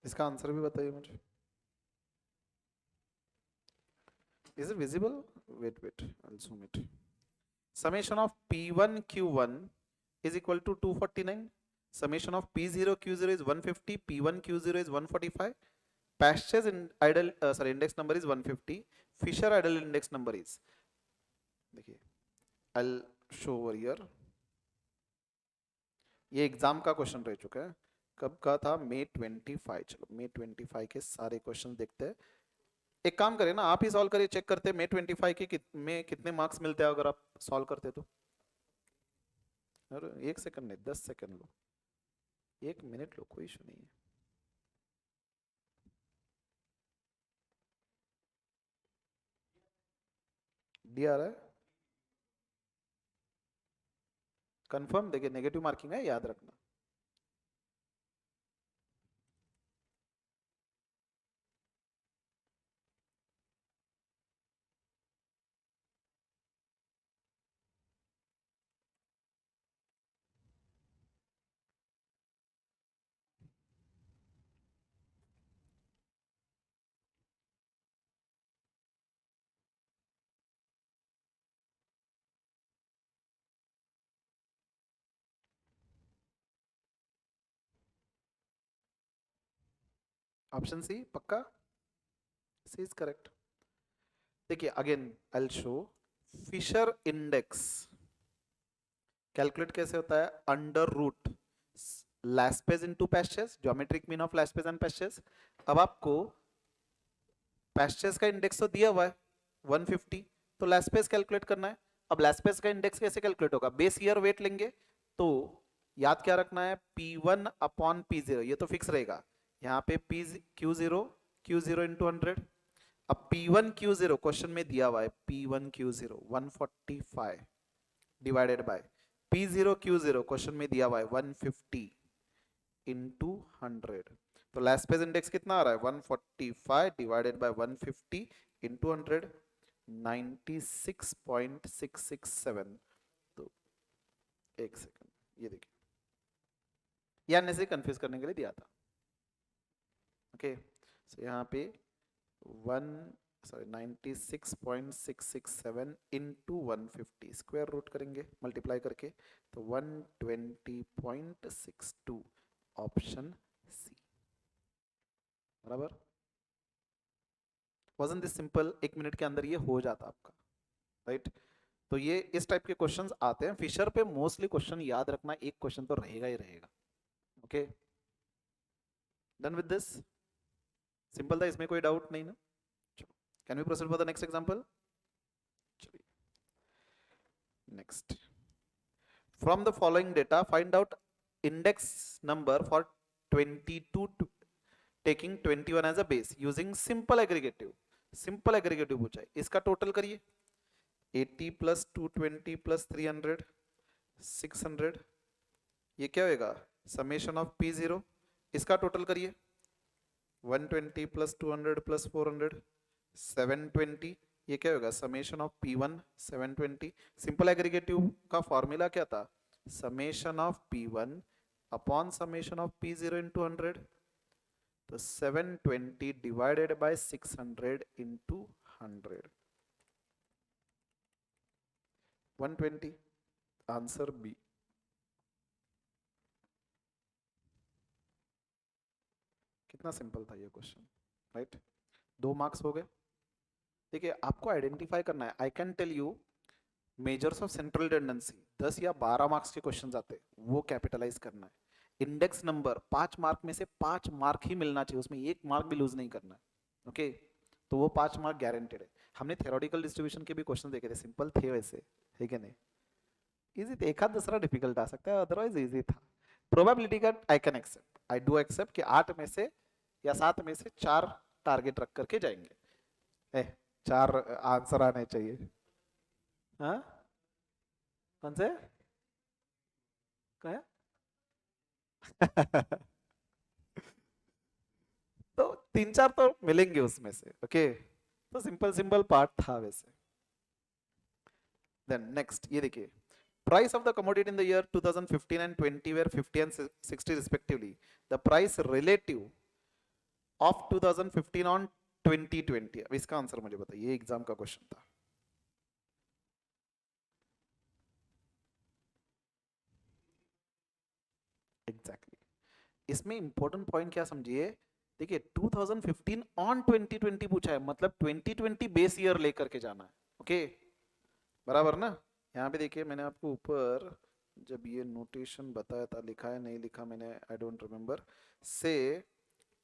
S1: इसका आंसर भी बताइए मुझे। Is it visible? Wait, I'll zoom it. Summation of P1 Q1 is equal to 249. Summation of P0 Q0 is 150. P1 Q0 is 145. Pashas in idle index number is 150. Fisher idle index number is, देखिए I'll show over here. ये exam का question रह चुका है, कब का था? May 25। चलो May 25 के सारे क्वेश्चन देखते हैं। एक काम करें ना, आप ही सॉल्व करिए, चेक करते हैं May 25 के में कितने मार्क्स मिलते हैं अगर आप सॉल्व करते तो। अरे 1 सेकंड नहीं, 10 सेकंड लो, 1 मिनट लो, कोई इशू नहीं है। डी आ रहा है कंफर्म? देखिए नेगेटिव मार्किंग है, याद रखना। ऑप्शन सी पक्का? C is correct. देखिए again I will show, Fisher index calculate कैसे होता है? Under root Laspeyres into Paasche's, geometric mean of Laspeyres and Paasche's. अब आपको पैस्चेस का इंडेक्स तो दिया हुआ है 150, तो लैस्पेज कैलकुलेट करना है। अब लैस्पेज का इंडेक्स कैसे कैलकुलेट होगा? बेस ईयर वेट लेंगे, तो याद क्या रखना है? P1 अपॉन P0, ये तो फिक्स रहेगा। यहाँ पे P Q0 Q0 इंटू 100, अब P1Q0 क्वेश्चन में दिया हुआ है, P1Q0 145 divided by P0Q0 question में दिया हुआ है 150 इंटू 100। तो लास्ट पेज इंडेक्स कितना आ रहा है 145 डिवाइडेड बाय 150 इंटू 100, 96.667। तो एक सेकंड, ये देखिए, या से कंफ्यूज करने के लिए दिया था। ओके सो यहाँ पे 96.667 इंटू 150 स्क्वायर रूट करेंगे मल्टीप्लाई करके, तो 120.62 ऑप्शन सी। बराबर, wasn't this सिंपल? एक मिनट के अंदर ये हो जाता आपका, राइट? तो ये इस टाइप के क्वेश्चंस आते हैं फिशर पे। मोस्टली क्वेश्चन याद रखना, एक क्वेश्चन तो रहेगा ही रहेगा। Okay, done with this? Simple था, इसमें कोई डाउट नहीं ना? चलो, can we proceed for the next example? चलिए next, from the following data find out index number for 22 taking 21 as a base using simple aggregative. Simple aggregative पूछा है, इसका टोटल करिए। 80 प्लस 220 प्लस 300 600, ये क्या होएगा? Summation of P0। इसका total करिए, 120 प्लस 200 प्लस 400 720, ये क्या होगा? Summation of P1 720। Simple aggregative का फॉर्मूला क्या था? Summation of P1 upon summation of P0 into 100। तो 720 divided by 600 into 100, 120। Answer B. कितना सिंपल था ये क्वेश्चन, राइट? 2 मार्क्स हो गए। देखिए, आपको आइडेंटिफाई करना है। I can tell you measures of central tendency 10 या 12 मार्क्स के क्वेश्चन आते हैं, वो कैपिटलाइज करना है। इंडेक्स नंबर 5 मार्क में से 5 मार्क ही मिलना चाहिए, उसमें 1 मार्क भी लूज नहीं करना है। ओके, तो वो 5 मार्क गारंटेड है। हमने थ्योरेटिकल डिस्ट्रीब्यूशन के भी क्वेश्चन देखे थे, सिंपल थे वैसे, है कि नहीं? इजी थे, एक आध दूसरा डिफिकल्ट आ सकता है, अदरवाइज इजी था। प्रोबेबिलिटी का I can accept, I do accept कि 8 में से या 7 में से 4 टारगेट रख करके जाएंगे। 4 आंसर आने चाहिए। हाँ, कौन से? क्या? तो 3-4 तो मिलेंगे उसमें से। ओके, तो सिंपल सिंपल पार्ट था वैसे। देन नेक्स्ट, ये देखिए, price of the commodity in the year 2015 and 20 were 50 and 60 respectively. The price relative of 2015 on 2020। अब इसका आंसर मुझे बताइए, ये एग्जाम का क्वेश्चन था। एग्जैक्टली, इसमें इंपॉर्टेंट पॉइंट क्या समझिए, देखिए 2015 ऑन 2020 पूछा है, मतलब 2020 बेस ईयर लेकर के जाना है। ओके, बराबर ना? यहाँ पे देखिए, मैंने आपको ऊपर जब ये नोटेशन बताया था, लिखा है नहीं लिखा मैंने, आई डोंट रिमेम्बर, से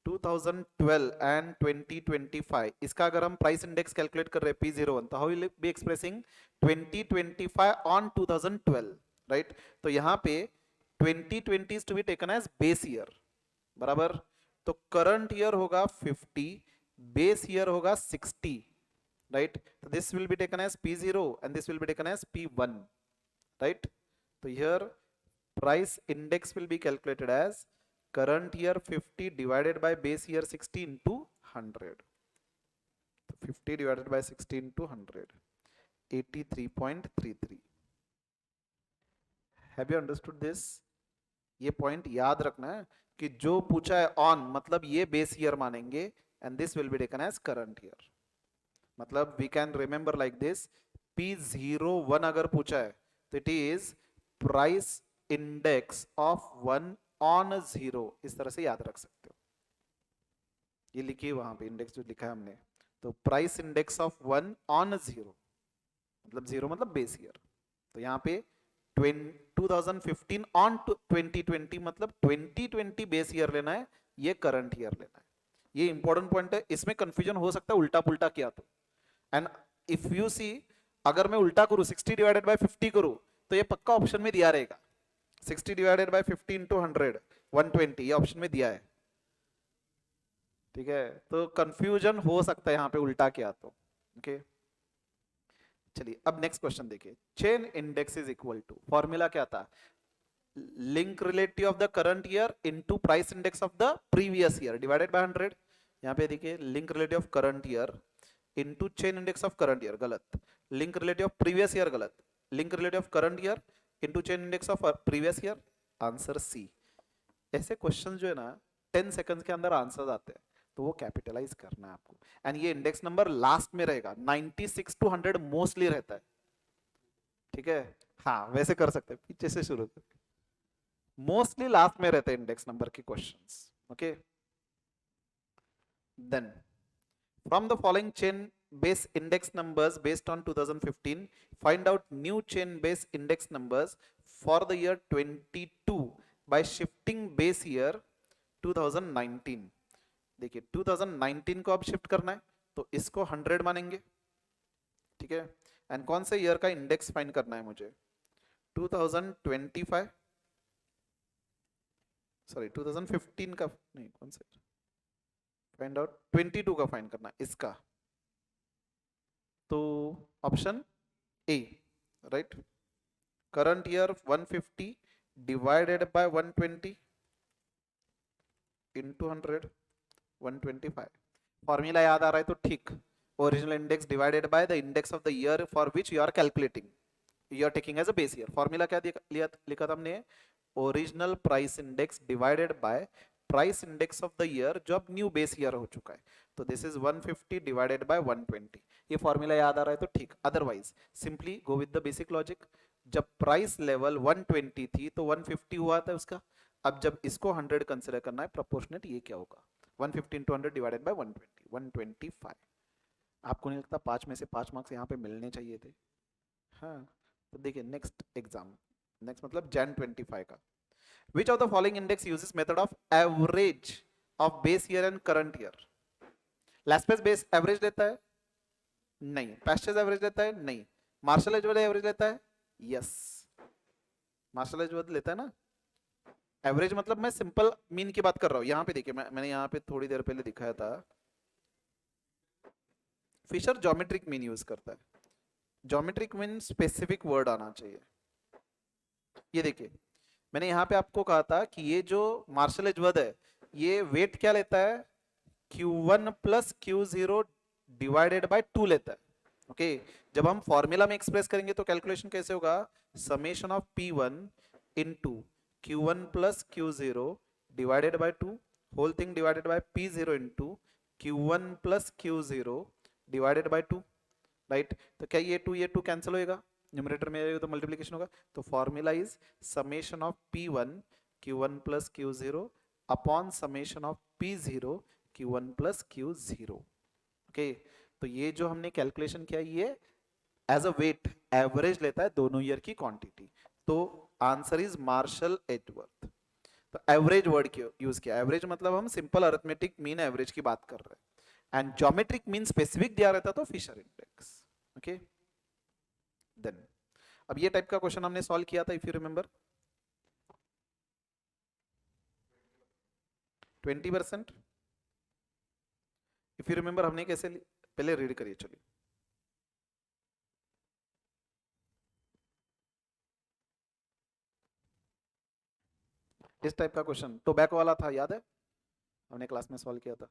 S1: 2012 एंड 2025, इसका अगर हम प्राइस इंडेक्स कैलकुलेट कर रहे हैं P01, तो how will be expressing 2025 on 2012, right? तो यहाँ पे 2020 is to be taken as base year, बराबर? तो करंट ईयर होगा 50, बेस ईयर होगा 60, right? So this will be taken as P0 and this will be taken as P1, right? So here price index will be calculated as current year 50 divided by base year 60 into 100. So 50 divided by 60 into 100, 83.33. Have you understood this? ये point याद रखना है कि जो पूछा है on, मतलब ये बेस ईयर मानेंगे, and this will be taken as current year. मतलब we can remember like this, P01 अगर पूछा है तो it is price index of 1 on 0, इस तरह से याद रख सकते हो। ये लिखिए वहां पे इंडेक्स जो लिखा है हमने, तो प्राइस इंडेक्स ऑफ 1 ऑन 0, मतलब 0 मतलब बेस ईयर। तो यहाँ पे 2015 ऑन 2020, मतलब 2020 बेस ईयर लेना है, ये करंट ईयर लेना है। ये इंपॉर्टेंट पॉइंट है, इसमें कंफ्यूजन हो सकता है उल्टा पुल्टा किया तो। एंड इफ यू सी, अगर मैं उल्टा करूं 60 डिवाइडेड बाय 50 करूं, तो ये पक्का ऑप्शन में दिया रहेगा। 60 डिवाइडेड बाय 50 इंटू 100 120, ये ऑप्शन में दिया है। ठीक है, तो कंफ्यूजन हो सकता है यहाँ पे उल्टा किया तो। ओके, चलिए अब नेक्स्ट क्वेश्चन देखिए। Chain index is equal to, formula क्या था, link relative of the current year into price index of the previous year divided by 100। यहाँ पे देखिए link relative of current year into chain index of current year, गलत। Link relative of previous year, गलत। Link relative of current year into chain index of previous year, answer C. ऐसे question जो है ना 10 seconds के अंदर answer आते हैं, तो वो कैपिटलाइज करना है आपको। एंड ये इंडेक्स नंबर लास्ट में रहेगा, 96 टू 100 मोस्टली रहता है। ठीक है, हाँ वैसे कर सकते हैं, पीछे से शुरू कर, मोस्टली लास्ट में रहते हैं इंडेक्स नंबर के questions. Okay, then from the following chain base index numbers based on 2015, find out new chain base index numbers for the year 22 by shifting base year 2019। देखिए 2019 को अब शिफ्ट करना है, तो इसको 100 मानेंगे। ठीक है, एंड कौन से ईयर का इंडेक्स फाइंड करना है मुझे, 2025, सॉरी 2015 का नहीं, कौन सा फाइंड आउट, 22 का फाइंड करना है इसका। तो option A, right. Current year 150 divided by 120 into 100, 125। Formula याद आ रहा है तो ठीक, original index divided by the index of the year for which you are calculating, you are taking as a base year. Formula क्या लिखा था हमने, original price index divided by price index of the year जो अब new base year हो चुका है, तो दिस इज 150 डिवाइडेड बाय 120। ये फॉर्मूला याद आ रहा है तो ठीक, otherwise simply go with the basic logic. जब प्राइस लेवल 120 थी तो 150 हुआ था उसका, अब जब इसको 100 कंसिडर करना है प्रोपोर्शनेट, ये क्या होगा, 150 इंटू 100 डिवाइडेड बाय 120, 125। आपको नहीं लगता 5 में से 5 मार्क्स यहाँ पे मिलने चाहिए थे? हाँ, तो देखिए नेक्स्ट एग्जाम, नेक्स्ट मतलब जैन 25 का। Which of the following index uses method of average of base year and current year? Laspeyres base average लेता है? नहीं। पैस्टेज एवरेज लेता है? नहीं। मार्शल एजवर्थ एवरेज लेता है? यस, मार्शल एजवर्थ लेता है ना। एवरेज मतलब मैं सिंपल मीन की बात कर रहा हूं। यहां पे देखिए मैंने यहां पे थोड़ी देर पहले दिखाया था, फिशर ज्योमेट्रिक मीन यूज करता है। ज्योमेट्रिक मीन स्पेसिफिक वर्ड आना चाहिए। ये देखिए मैंने यहाँ पे आपको कहा था कि ये जो मार्शल एजवर्थ है, ये वेट क्या लेता है, Q1 plus Q0 divided by 2 लेता है। ओके, जब हम फॉर्मूला में एक्सप्रेस करेंगे तो कैलकुलेशन कैसे होगा, summation of P1 into Q1 plus Q0 divided by 2 whole thing divided by P0 into Q1 plus Q0 divided by 2, right. तो क्या ये 2 कैंसिल होएगा, न्यूमरेटर में तो मल्टीप्लिकेशन होगा, तो formula is summation of P1 Q1 plus Q0 upon summation of P0 Q1 plus Q0। Okay, तो ये जो हमने कैलकुलेशन किया ये एज अ वेट एवरेज लेता है दोनों ईयर की क्वांटिटी, तो आंसर इज मार्शल एजवर्थ। तो एवरेज वर्ड यूज किया, एवरेज मतलब हम सिंपल अरिथमेटिक मीन एवरेज की बात कर रहे हैं, एंड ज्योमेट्रिक मीन स्पेसिफिक दिया रहता तो फिशर इंडेक्स। ओके, देन अब ये टाइप का क्वेश्चन हमने सॉल्व किया था, if you remember 20%। If you remember हमने कैसे पहले रीड करिए, चलिए। इस टाइप का क्वेश्चन टोबैको वाला था, याद है हमने क्लास में सॉल्व किया था।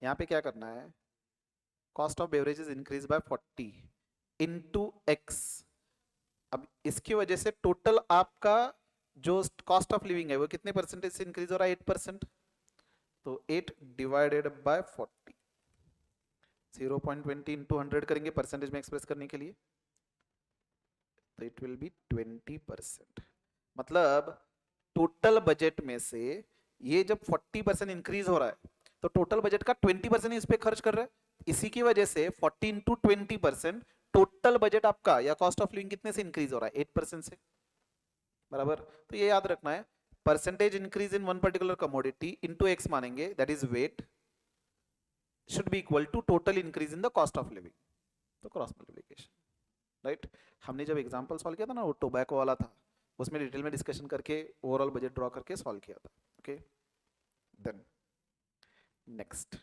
S1: यहाँ पे क्या करना है, cost of beverages increase by 40 into x। अब इसकी वजह से टोटल आपका जो कॉस्ट ऑफ लिविंग है वो कितने परसेंटेज से इंक्रीज हो रहा है, 8%। तो 8 डिवाइडेड बाय 40, 0.20 इंटू 100 करेंगे परसेंटेज में एक्सप्रेस करने के लिए, तो इट विल बी 20%। मतलब टोटल बजट में से ये जब 40% इंक्रीज हो रहा है तो टोटल बजट का 20% इस पे खर्च कर रहा है, इसी की वजह से 40 इंटू 20% टोटल बजट आपका या कॉस्ट ऑफ लिविंग कितने से इंक्रीज हो रहा है, 8% से, बराबर। तो ये याद रखना है, percentage increase in one particular commodity into X मानेंगे, that is weight, should be equal to total increase in the cost of living, तो क्रॉस मल्टीप्लिकेशन, राइट। हमने जब एग्जांपल सॉल्व किया था ना वो टोबैको वाला था, उसमें डिटेल में डिस्कशन करके ओवरऑल बजट ड्रॉ करके सॉल्व किया था। Okay, then next,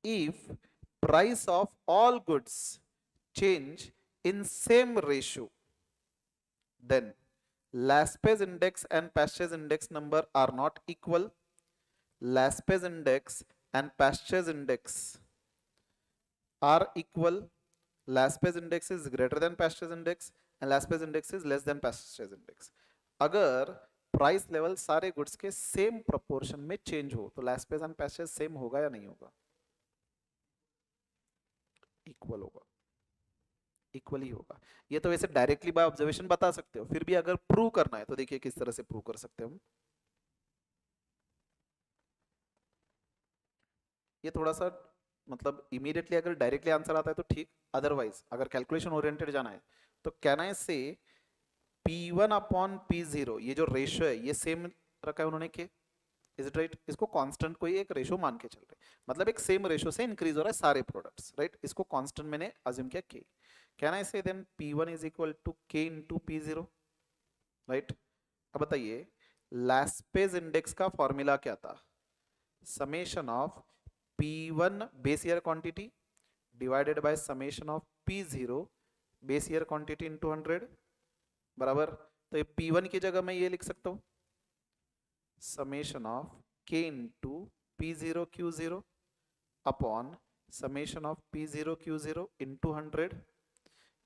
S1: if price of all goods change in same ratio, then Laspey's index and Pasteur's index number are not equal. Laspey's index and Pasteur's index are equal. Laspey's index is greater than Pasteur's index and Laspey's index is less than Pasteur's index. अगर price level सारे goods के same proportion में change हो तो Laspey's and Pasteur's same होगा या नहीं होगा? इक्वल होगा, इक्वली होगा। ये तो वैसे डायरेक्टली बाय ऑब्जर्वेशन बता सकते हो, फिर भी अगर प्रूव करना है तो देखिए किस तरह से प्रूव कर सकते हो हम। ये थोड़ा सा मतलब इमीडिएटली अगर डायरेक्टली आंसर आता है तो ठीक, अदरवाइज अगर कैलकुलेशन ओरिएंटेड जाना है तो कैन आई से P1 अपॉन P0, ये जो रेशियो है ये सेम रखा है उन्होंने के, इज इट राइट? इसको कांस्टेंट कोई एक रेशियो मान के चल रहे हैं, मतलब एक सेम रेशियो से इंक्रीज हो रहा है सारे प्रोडक्ट्स, राइट? इसको कांस्टेंट मैंने अज्यूम किया के। Can I say then P1 is equal to K into P0, right? अब बताइए लास्पेज इंडेक्स का फॉर्मूला क्या था? Summation of P1 base year quantity divided by summation of P0 base year quantity into 100, बराबर। तो ये P1 की जगह मैं ये लिख सकता हूं summation of K into P0 Q0 upon summation of P0 Q0 into 100।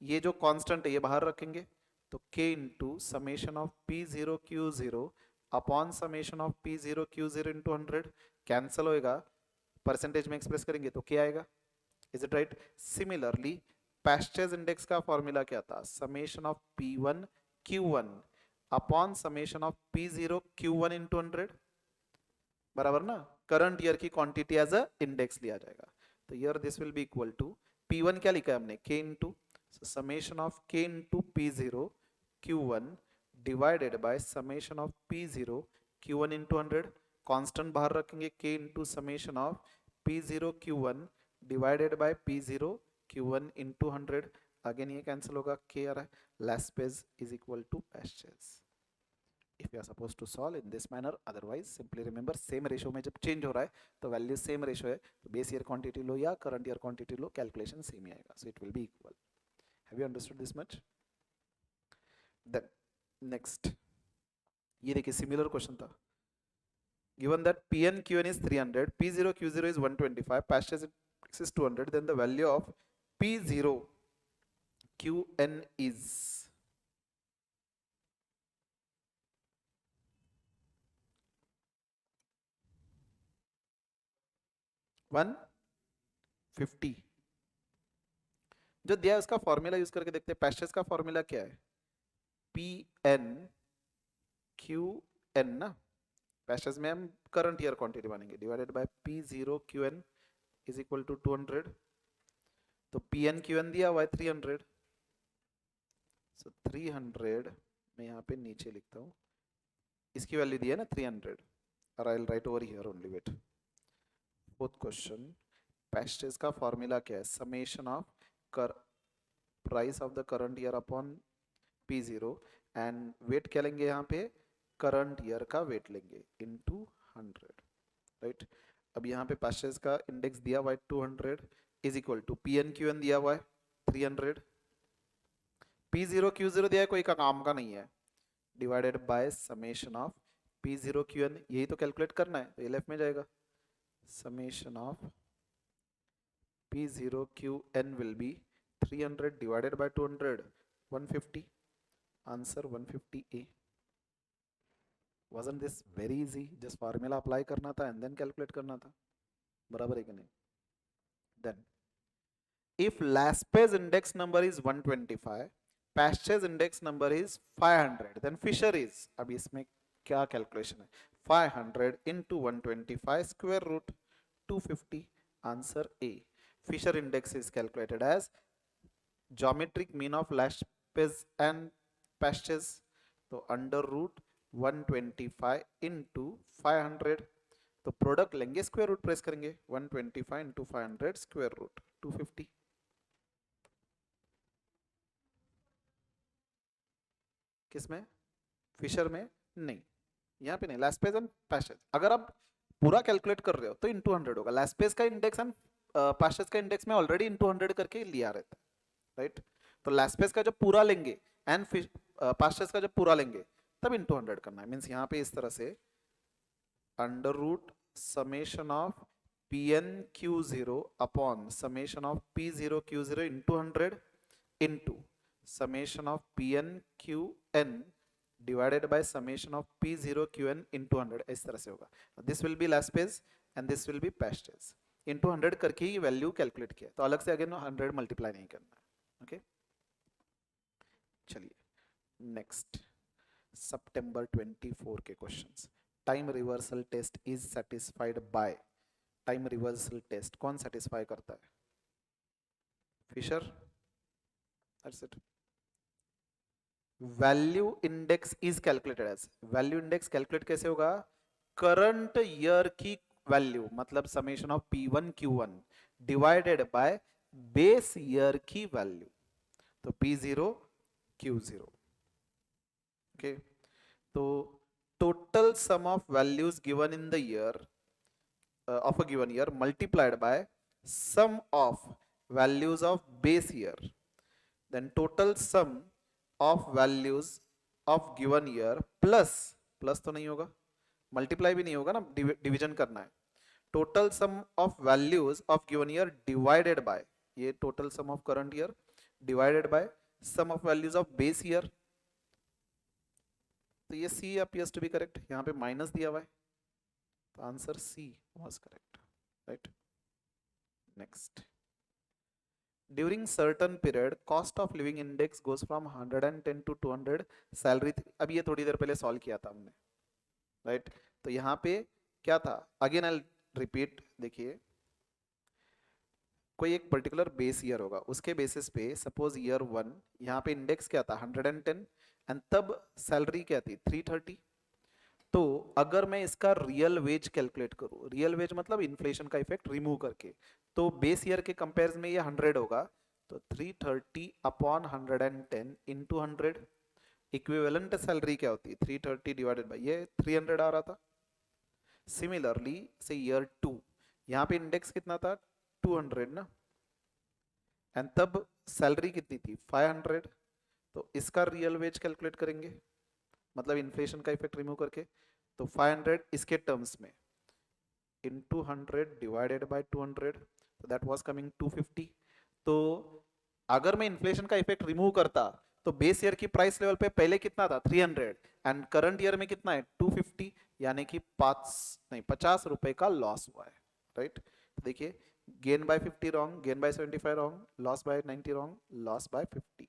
S1: ये जो कांस्टेंट है ये बाहर रखेंगे तो K into summation of P0 Q0 upon summation of P0 Q0 into 100 cancel होएगा, परसेंटेज में एक्सप्रेस करेंगे तो क्या आएगा? Is it right? Similarly Paasche's index का फॉर्मूला क्या था? Summation of P1 Q1 upon summation of P0 Q1 into 100, बराबर ना? करंट ईयर की क्वांटिटी एज अ इंडेक्स लिया जाएगा, तो year this will be equal to P1 क्या लिखा है हमने? K into summation of K into P0 Q1 divided by summation of P0 Q1 into 100, constant बाहर रखेंगे K into summation of P0 Q1 divided by P0 Q1 into 100, again ये cancel होगा, K आ रहा है, Laspey's is equal to Pasteur's if you are supposed to solve in this manner, otherwise simply remember same ratio में जब change हो रहा है तो वैल्यू सेम रेशियो है, तो बेस ईयर क्वांटिटी लो या करंट ईयर क्वांटिटी लो, कैलकुलेशन सेम ही आएगा, so it will be equal. Have you understood this much? Then next, ये देखिए सिमिलर क्वेश्चन था, given that Pn Qn is 300, P0 Q0 is 125, Pasteur's index is 200, then the value of P0 Qn is 150। जो दिया है उसका formula use करके देखते हैं। पैस्चर्स का फॉर्मूला क्या है? Pn Qn ना, पैस्चर्स में हम करंट ईयर क्वांटिटी मानेंगे, divided by P0 Qn is equal to 200, तो Pn Qn दिया हुआ है 300, सो 300 मैं यहाँ पे नीचे लिखता हूँ, इसकी वैल्यू दी है ना 300, और I will write over here only, weight. Fourth question, Paasche's का फॉर्मूला क्या है? समेशन ऑफ कर price of the current year upon P0 and weight क्या लेंगे यहाँ पे? करंट ईयर का वेट लेंगे इनटू 100, राइट? अब यहाँ पे पैस्चर्स का इंडेक्स दिया हुआ है 200 is equal to Pn Qn दिया हुआ है 300, P0 Q0 दिया है, कोई का काम का नहीं है, divided by summation of P0 Qn, यही तो कैलकुलेट करना है, तो ये लेफ्ट में जाएगा, summation of P0 Qn will be 300 divided by 200, 150, answer 150A। wasn't this very easy? just formula apply करना था and then calculate करना था, बराबर है कि नहीं? then if Laspey's index number is 125, Pasteur's index number is 500, then Fisher is, अब इसमें क्या कैलकुलेशन है? 500 into 125 square root 250, answer A। Fisher index is calculated as geometric mean of Laspey's and Pasteur's, तो अंडर रूट 125 इंटू 500, तो product लेंगे square root press करेंगे, 125 into 500 square root 250। किसमें? Fisher में नहीं, यहाँ पे नहीं, लास्पेज एंड पैस्चर्स। अगर आप पूरा कैलकुलेट कर रहे हो तो इंटू 100 होगा। लास्पेस का इंडेक्स एंड पास्टेस का इंडेक्स में ऑलरेडी इंटू 100 करके लिया रहता है, राइट। तो लास्पेस का जब पूरा लेंगे एंड पास्टेस का जब पूरा लेंगे तब इंटू 100 करना है। मीन्स यहाँ पे इस तरह से under root summation of P N Q zero upon summation of P zero Q zero into 100 into summation of pn qn divided by summation of p0 qn into 100, इस तरह से होगा। This will B last page and this will B paste page. Into 100 करके ही value calculate किया, तो अलग से again 100 multiply नहीं करना है। ओके, चलिए नेक्स्ट सितंबर 24 के questions. Time reversal test is satisfied by, time reversal test कौन सेटिस्फाई करता है? Fisher, that's it. Value index is calculated as, value index calculate कैसे होगा? करंट ईयर की वैल्यू मतलब summation of P1 Q1 divided by base year की value, तो P0 Q0। Okay, तो total sum of values given in the year of a given year multiplied by sum of values of base year, then total sum of values of given year plus, plus तो नहीं होगा, multiply भी नहीं होगा ना, division करना है। Total sum of values of given year divided by, ये total sum of current year divided by sum of values of base year. तो ये C appears to be correct, यहाँ पे माइनस दिया हुआ है, तो answer C was correct, right. Next, during certain period cost of living index goes from 110 to 200, salary, अब ये थोड़ी देर पहले सॉल्व किया था हमने, राइट। तो यहाँ पे क्या था, अगेन आई रिपीट, देखिए कोई एक पर्टिकुलर बेस ईयर होगा, उसके बेसिस पे सपोज ईयर 1 यहाँ पे इंडेक्स क्या था 110 एंड तब सैलरी क्या थी 330। तो अगर मैं इसका रियल वेज कैलकुलेट करूं, रियल वेज मतलब इन्फ्लेशन का इफेक्ट रिमूव करके, तो बेस ईयर के कंपैरिजन में ये 100 होगा, तो 330 अपॉन 110 इंटू 100, इक्विवेलेंट सैलरी क्या होती है 330 डिवाइडेड बाई ये 300 आ रहा था। सिमिलरली से ईयर 2, यहाँ पे इंडेक्स कितना था 200 ना, एंड तब सैलरी कितनी थी 500, तो इसका रियल वेज कैलकुलेट करेंगे मतलब इन्फ्लेशन का इफेक्ट रिमूव करके, तो 500 इसके टर्म्स में into 100 divided by 200, so that was coming 250। तो अगर मैं इन्फ्लेशन का इफेक्ट रिमूव करता तो बेस ईयर की प्राइस लेवल पे पहले कितना था 300 एंड करंट ईयर में कितना है 250, यानी कि 50 रुपए का लॉस हुआ है, राइट। तो देखिए gain by 50 wrong, gain by 75 wrong, loss by 90 wrong, loss by 50,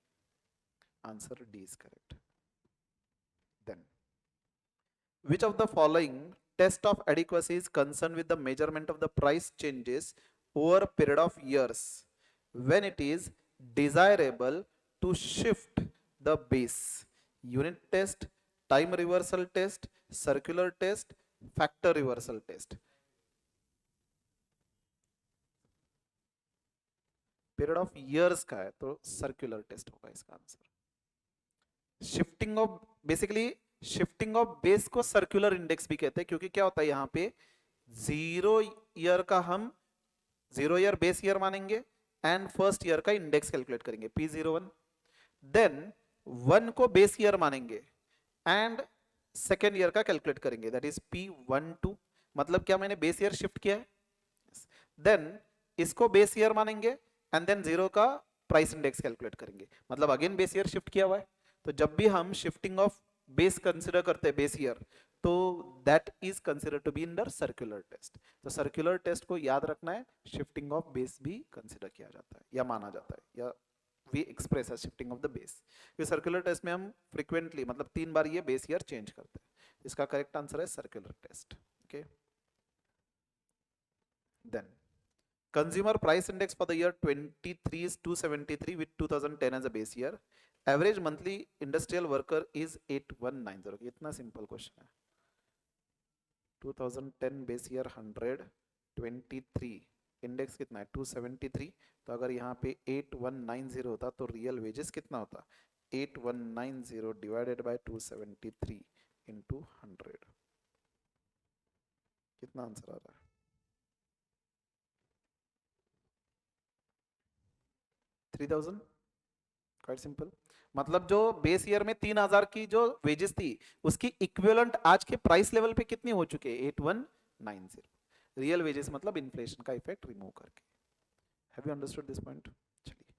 S1: answer D is correct. Then which of the following test of adequacy is concerned with the measurement of the price changes over a period of years when it is desirable to shift the base? Unit test, time reversal test, circular test, factor reversal test। Period of years का है तो circular test होगा इसका answer. Shifting of, basically shifting of base को circular index भी कहते हैं, क्योंकि क्या होता है यहाँ पे जीरो ईयर का हम जीरो ईयर बेस ईयर मानेंगे एंड फर्स्ट ईयर का इंडेक्स कैलकुलेट करेंगे P01, देन 1 को बेस ईयर मानेंगे एंड सेकेंड ईयर का कैलकुलेट करेंगे, दैट इज P12। मतलब क्या मैंने बेस ईयर शिफ्ट किया है, देन इसको बेस ईयर मानेंगे एंड देन जीरो का प्राइस इंडेक्स कैलकुलेट करेंगे, मतलब अगेन बेस ईयर शिफ्ट किया हुआ है। तो जब भी हम शिफ्टिंग ऑफ बेस कंसिडर करते हैं बेस ईयर, तो that is consider to be under circular test. तो सर्कुलर टेस्ट को याद रखना है, शिफ्टिंग ऑफ बेस भी कंसिडर किया जाता है या माना जाता है, या we express as shifting of the base. ये सर्कुलर टेस्ट में हम फ्रीक्वेंटली मतलब 3 बार ये बेस ईयर चेंज करते हैं। इसका करेक्ट आंसर है circular test. Okay, then consumer price index for the year 23 is 273 with 2010 as a base year, average monthly industrial worker is 8190। इतना सिंपल क्वेश्चन है। 2010 बेस ईयर 100, 23 इंडेक्स कितना है 273, तो अगर यहाँ पे 8190 होता तो रियल वेजेस कितना होता 8190 डिवाइडेड बाय 273 इंटू 100। कितना आंसर आ रहा है? 3000। Quite simple. मतलब जो बेस ईयर में 3000 की जो वेजेस थी उसकी इक्विवेलेंट आज के प्राइस लेवल पे कितनी हो चुकी है? 8190। रियल वेजेस मतलब इन्फ्लेशन का इफेक्ट रिमूव करके। Have you understood this point? चलिए,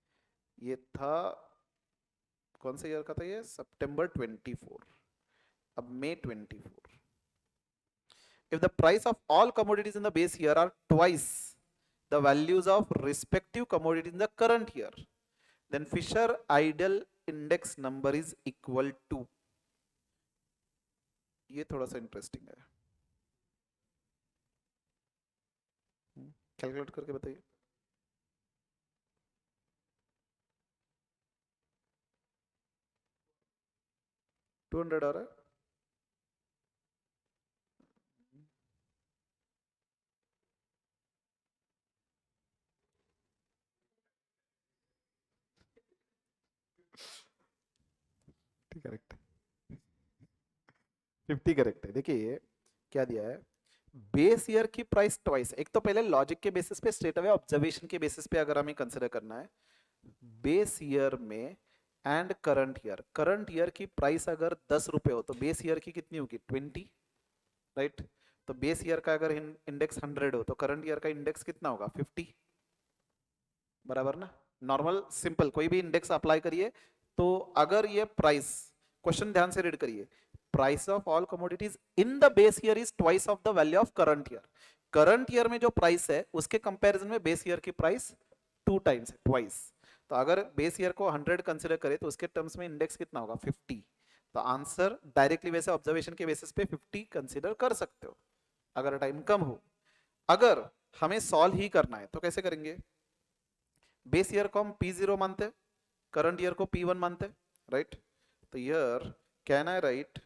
S1: ये था कौन से ईयर का था? ये सितंबर 24। अब मई 24। If the price of all commodities in the base year are twice the values of respective commodities in the current year, then Fisher ideal index number is equal to, ये थोड़ा सा इंटरेस्टिंग है। Calculate करके बताइए। 200 आ रहा है। Correct. 50 correct है। देखिए क्या दिया है, बेस ईयर की प्राइस ट्वाइस। एक तो पहले लॉजिक के बेसिस पे, स्ट्रेट अवे ऑब्जर्वेशन के बेसिस पे अगर हमें कंसिडर करना है, बेस ईयर में एंड करंट ईयर की प्राइस अगर 10 रुपए हो तो बेस ईयर की कितनी होगी? 20, राइट? तो बेस ईयर का अगर इंडेक्स 100 हो तो करंट ईयर का इंडेक्स कितना होगा? 50। बराबर ना? नॉर्मल सिंपल कोई भी इंडेक्स अप्लाई करिए तो अगर ये प्राइस, क्वेश्चन ध्यान से रीड करिए, price of all commodities in the base year is twice of the value of current year. Current year में जो प्राइस है उसके कंपैरिजन में बेस ईयर की प्राइस 2 टाइम्स है, ट्वाइस। तो अगर बेस ईयर को 100 कंसिडर करें तो उसके टर्म्स में इंडेक्स कितना होगा? 50। तो आंसर डायरेक्टली वैसे ऑब्जर्वेशन के बेसिस पे 50 कंसिडर कर सकते हो अगर टाइम कम हो। अगर हमें सॉल्व ही करना है तो कैसे करेंगे? बेस ईयर को हम P0 मानते हैं, करंट ईयर को P1 मानते हैं, राइट? तो year can I write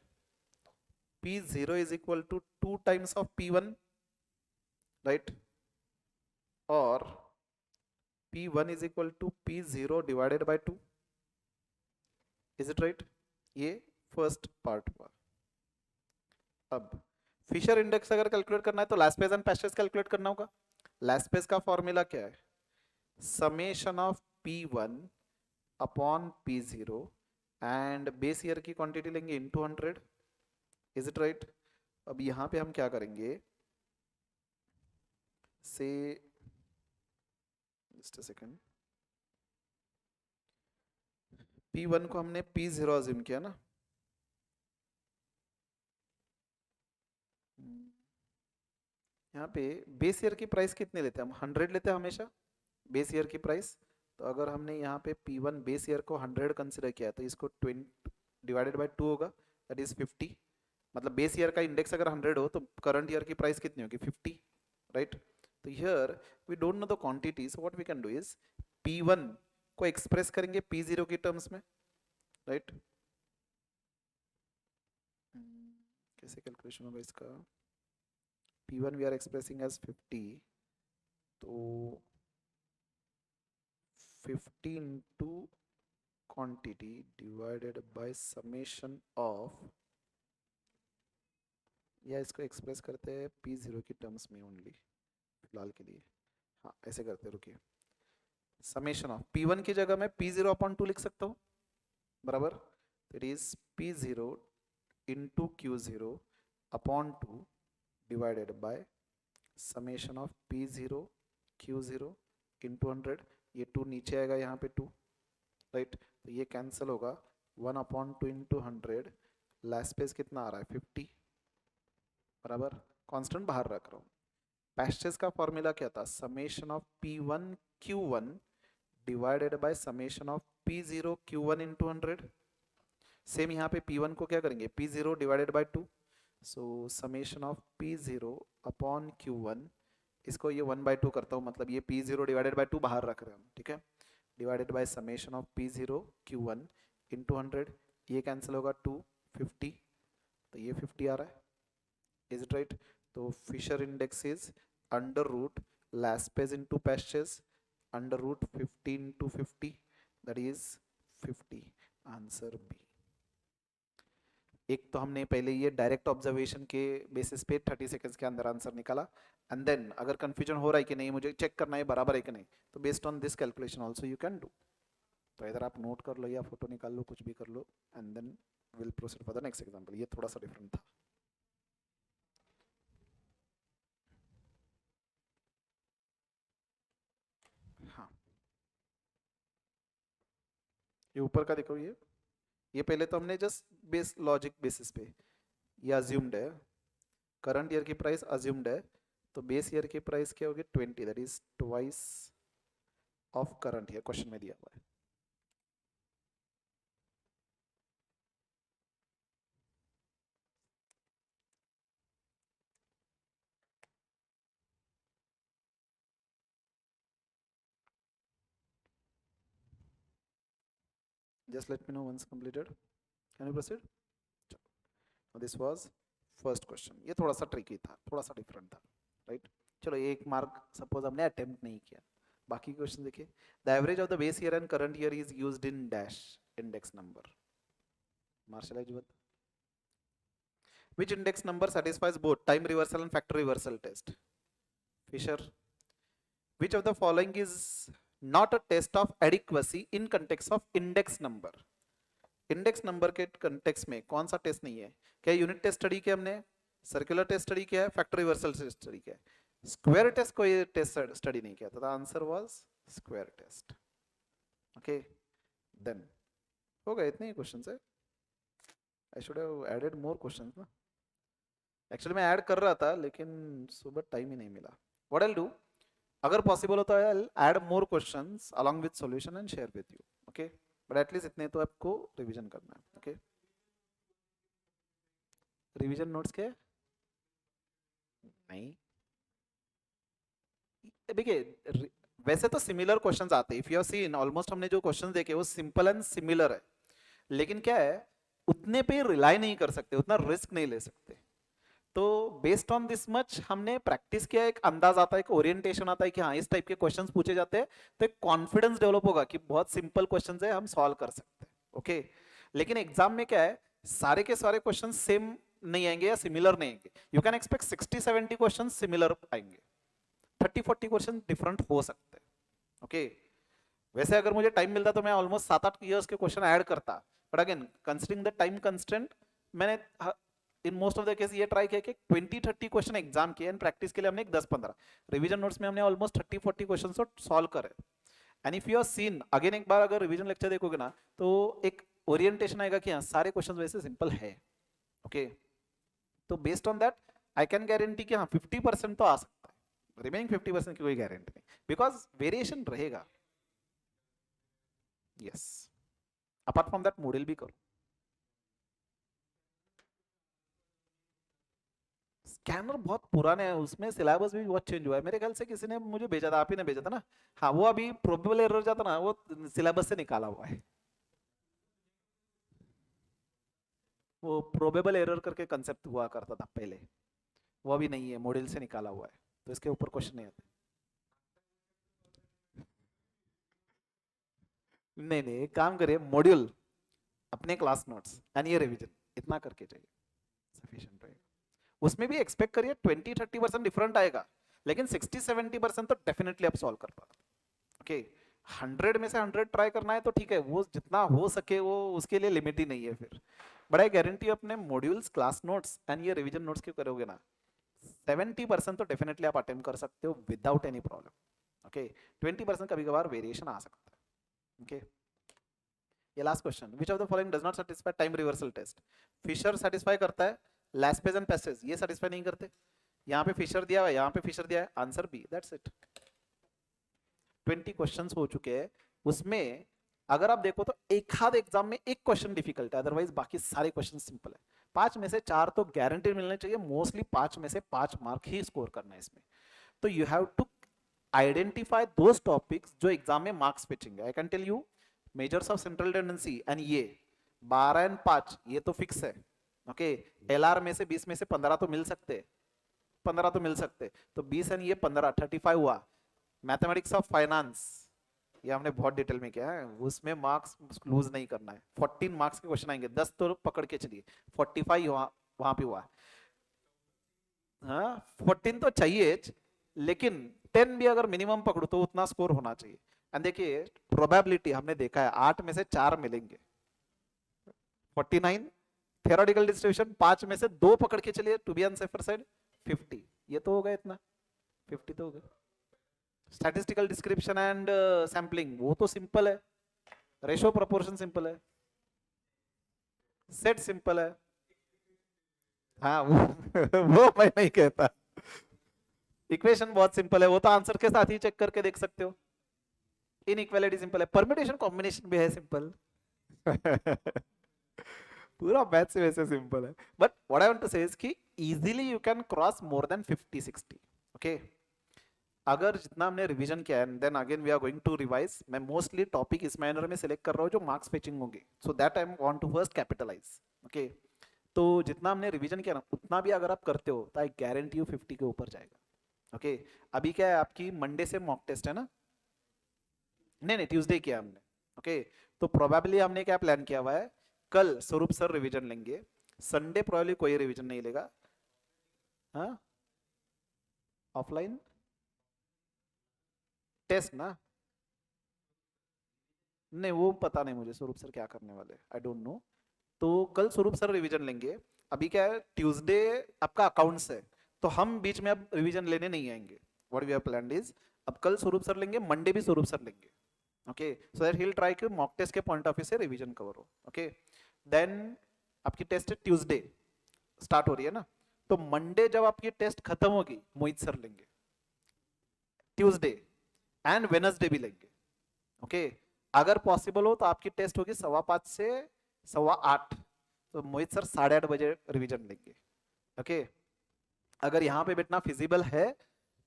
S1: P0 is equal to 2 times of P1, right? और P1 is equal to P0 divided by 2। Is it right? ये फर्स्ट पार्ट हुआ। अब फिशर इंडेक्स अगर कैलकुलेट करना है तो लास्ट पेज एंड पास्ट पेज कैलकुलेट करना होगा। लास्ट पेज का फॉर्मूला क्या है? Summation of P1 upon P0 and base year की क्वांटिटी लेंगे इनटू 100। Is it right? अब यहां पे हम क्या करेंगे से, जस्ट अ सेकंड, P1 को हमने P0 अज्यूम किया ना, यहाँ पे बेस ईयर की प्राइस कितने लेते हैं हम? 100 लेते हैं हमेशा बेस ईयर की प्राइस। तो अगर हमने यहाँ पे P1 बेस ईयर को 100 कंसिडर किया तो इसको 20 डिवाइडेड बाय 2 होगा, दैट इज 50। मतलब बेस ईयर का इंडेक्स अगर 100 हो तो करंट ईयर की प्राइस कितनी होगी? 50, राइट? तो here we don't know the quantity, so what we can do is P1 को एक्सप्रेस करेंगे P0 की टर्म्स में, राइट? कैसे कैलकुलेशन होगा इसका? P1 we are expressing as 50, तो 50 into quantity divided by summation of, या इसको एक्सप्रेस करते हैं P0 की टर्म्स में ओनली फिलहाल के लिए। हाँ ऐसे करते हैं, रुकिए। समेशन ऑफ P1 की जगह मैं P0 अपॉन 2 लिख सकता हूँ, बराबर? It is P0 into Q0 upon 2 divided by summation of P0 Q0 into 100। ये 2 नीचे आएगा, यहाँ पे 2, राइट? तो ये कैंसिल होगा, 1 अपॉन 2 इंटू 100, लास्ट पेज कितना आ रहा है? 50, बराबर? कांस्टेंट बाहर रख रहा हूँ। पैस्टेज का फॉर्मूला क्या था? Summation of P1 Q1 divided by summation of P0 Q1 into 100। Same यहाँ पे P1 को क्या करेंगे? P0 divided by 2, so summation of P0 upon Q1, इसको ये 1/2 करता हूँ, मतलब ये P0 डिवाइडेड बाय 2 बाहर रख रहे हैं हम, ठीक है? Divided by summation of P0 Q1 into 100, ये कैंसिल होगा 2, 50, तो ये 50 आ रहा है। Is it right? तो Fisher index is under root Laspeyres into Paasche's under root 50 into 50, that is 50। Answer B. एक तो हमने पहले ये डायरेक्ट ऑब्जर्वेशन के बेसिस पे 30 सेकंड्स के अंदर आंसर निकाला, एंड देन अगर कंफ्यूजन हो रहा है कि नहीं मुझे चेक करना है बराबर है कि नहीं, तो based on this calculation also you can do. तो इधर आप नोट कर लो या फोटो निकाल लो, कुछ भी कर लो, and then will proceed for the next example. ये थोड़ा सा डिफरेंट था। हाँ, ये ऊपर का देखो, ये पहले तो हमने जस्ट बेस लॉजिक बेसिस पे ये अज्यूम्ड है, करंट ईयर की प्राइस अज्यूम्ड है, तो बेस ईयर की प्राइस क्या होगी 20, that is twice of current year, question में दिया हुआ है। Just let me know once completed. Can you proceed? This was first question. ये थोड़ा सा ट्रिकी था, थोड़ा सा डिफरेंट था, राइट? चलो एक मार्क सपोज हमने अटेम्प्ट नहीं किया। बाकी क्वेश्चन देखिए। The average of the base year and current year is used in dash index number. Marshall Edgeworth, which index number satisfies both time reversal and factor reversal test? Fisher. Which of the following is not a test of adequacy in context of index number? Index number के context में कौन सा test नहीं है? क्या unit test study किया हमने, circular test study किया है, फैक्टर रिवर्सल टेस्ट स्टडी किया है, स्क्वायर टेस्ट कोई टेस्ट स्टडी नहीं किया, तो the answer was square test. Okay, then हो गए इतने ही क्वेश्चंस है। I should have added more questions ना, एक्चुअली मैं ऐड कर रहा था लेकिन सुबह टाइम ही नहीं मिला। व्हाट आई डू, अगर पॉसिबल होता है I add more questions along with solution and share with you. Okay, but at least इतने तो आपको रिवीजन करना है। ओके, रिवीजन नोट्स के नहीं, देखिए वैसे तो सिमिलर क्वेश्चंस आते हैं, if you have seen almost हमने जो क्वेश्चंस देखे वो सिंपल एंड सिमिलर है, लेकिन क्या है उतने पे रिलाई नहीं कर सकते, उतना रिस्क नहीं ले सकते। तो बेस्ड ऑन दिस मच हमने प्रैक्टिस किया, एक अंदाज आता है, एक ओरिएंटेशन आता है कि हाँ इस टाइप के क्वेश्चंस पूछे जाते हैं, तो एक कॉन्फिडेंस डेवलप होगा कि बहुत सिंपल क्वेश्चंस है हम सॉल्व कर सकते हैं। ओके, लेकिन एग्जाम में क्या है सारे के सारे क्वेश्चन सेम नहीं आएंगे या सिमिलर नहीं आएंगे। You can expect 60-70 question similar आएंगे, 30-40 क्वेश्चन डिफरेंट हो सकते हैं। ओके, वैसे अगर मुझे टाइम मिलता तो मैं ऑलमोस्ट 7-8 ईयर्स के क्वेश्चन ऐड करता, but again considering the time constraint मैंने in most of the case ये ट्राई किया कि 20-30 क्वेश्चन एग्जाम किए एंड प्रैक्टिस के लिए हमने 10-15 रिवीजन नोट्स में हमने ऑलमोस्ट 30-40 क्वेश्चन तो सॉल्व करे। And if you are seen again एक बार अगर रिवीजन लेक्चर देखोगे ना तो एक ओरिएंटेशन आएगा कि हाँ सारे क्वेश्चन वैसे सिंपल है। ओके, तो based on that I can guarantee कि हाँ 50% तो आ सकता है, रिमेनिंग 50% की कोई गारंटी नहीं, बिकॉज वेरिएशन रहेगा। Yes, apart from that model भी करो। स्कैनर बहुत पुराने है, उसमें सिलेबस भी बहुत चेंज हुआ है, मेरे ख्याल से किसी ने मुझे भेजा था, आप ही ने भेजा था ना। हाँ, वो अभी प्रोबेबल एरर जाता ना वो सिलेबस से निकाला हुआ है, वो प्रोबेबल एरर करके कंसेप्ट हुआ करता था पहले, वो अभी नहीं है, मॉडल से निकाला हुआ है, तो इसके ऊपर क्वेश्चन नहीं आते। नहीं नहीं, एक काम करिए, मॉड्यूल अपने क्लास नोट्स एंड ये रिवीजन इतना करके चाहिए, सफिशिएंट रहेगा। उसमें भी एक्सपेक्ट करिए 20-30% डिफरेंट आएगा, लेकिन 60-70% तो डेफिनेटली आप सॉल्व कर पाओगे। ओके, 100 में से 100 ट्राई करना है तो ठीक है, वो जितना हो सके वो उसके लिए लिमिट ही नहीं है फिर, बट आई गारंटी अपने मॉड्यूल्स क्लास नोट्स एंड ये रिवीजन नोट्स के करोगे ना 70% तो डेफिनेटली आप अटेम्प्ट कर सकते हो विदाउट एनी प्रॉब्लम। ओके, 20% कभी कभार वेरिएशन आ सकता है। ओके, ये last question, which of the following does not satisfy time reversal test? Fisher satisfy करता है, लैस्पेज एंड पैसेज ये सेटिस्फाई नहीं करते। यहाँ पे फिशर दिया हुआ है, यहाँ पे फिशर दिया है, answer B, that's it. 20 questions हो चुके हैं, उसमें अगर आप देखो तो एक आध एग्जाम में एक क्वेश्चन डिफिकल्ट है, अदरवाइज बाकी सारे क्वेश्चन सिंपल है। 5 में से 4 तो गारंटी मिलने चाहिए, मोस्टली 5 में से 5 मार्क ही स्कोर करना है इसमें। तो you have to identify those topics जो एग्जाम में मार्क्स पिचेंगे। I can tell you measures of central tendency and ये 12 एंड 5 ये तो फिक्स है। ओके, एलआर में से 20 में से 15 तो मिल सकते, 15 तो मिल सकते, तो 20 एंड ये 15 35 हुआ। मैथमेटिक्स ऑफ फाइनेंस ये हमने बहुत डिटेल में किया है, उसमें मार्क्स लूज नहीं करना है। 14 मार्क्स के क्वेश्चन आएंगे, 10 तो पकड़ के चलिए, 45 वहां पे हुआ है। हाँ 14 तो चाहिए, लेकिन 10 भी अगर मिनिमम पकड़ो तो उतना स्कोर होना चाहिए। एंड देखिए प्रोबेबिलिटी हमने देखा है 8 में से 4 मिलेंगे, 49। थ्योरेटिकल डिस्ट्रीब्यूशन 5 में से 2 पकड़ के चलिए, to be on safer side 50। ये तो हो गया इतना, 50 तो हो गया। स्टैटिस्टिकल डिस्क्रिप्शन एंड सैम्पलिंग वो तो सिंपल है, रेशो प्रोपोर्शन सिंपल है, सेट सिंपल है। हाँ वो वो मैं नहीं कहता। इक्वेशन बहुत सिंपल है, वो तो आंसर के साथ ही चेक करके देख सकते हो। इनइक्वालिटी सिंपल है, परम्यूटेशन कॉम्बिनेशन भी है सिंपल। पूरा मैथ से वैसे सिंपल है, but what I want to say is कि easily you can cross more than 50-60। Okay, अगर जितना हमने रिवीजन किया है, then again we are going to revise. मैं मोस्टली टॉपिक इस मैनर में सिलेक्ट कर रहा हूँ जो मार्क्स फेचिंग होंगे, so that I want to first capitalise. Okay, तो जितना हमने रिवीजन किया ना उतना भी अगर आप करते हो तो आई गारंटी यू 50 के ऊपर जाएगा। ओके, अभी क्या है आपकी मंडे से मॉक टेस्ट है ना? नहीं नहीं, ट्यूसडे किया हमने। ओके, तो प्रोबेबली हमने क्या प्लान किया हुआ है, कल स्वरूप सर रिवीजन लेंगे, संडे प्रोबेबली कोई रिवीजन नहीं लेगा। हाँ, ऑफलाइन टेस्ट ना? नहीं वो पता नहीं मुझे स्वरूप सर क्या करने वाले, आई डोंट नो। तो कल स्वरूप सर रिवीजन लेंगे। अभी क्या है, ट्यूसडे आपका अकाउंट्स है, तो हम बीच में अब रिवीजन लेने नहीं आएंगे। What we have planned is, अब कल स्वरूप सर लेंगे, मंडे भी स्वरूप सर लेंगे। Okay, so that he will try कि मॉक टेस्ट के पॉइंट ऑफ व्यू से रिवीजन कवर हो। ओके, देन आपकी टेस्ट ट्यूसडे स्टार्ट हो रही है ना, तो मंडे जब आपकी टेस्ट खत्म होगी मोहित सर लेंगे, ट्यूसडे एंड वेनसडे भी लेंगे। ओके, अगर पॉसिबल हो तो आपकी टेस्ट होगी 5:15 से 8:15, तो मोहित सर 8:30 बजे रिवीजन लेंगे। ओके, अगर यहाँ पे बैठना फिजिबल है,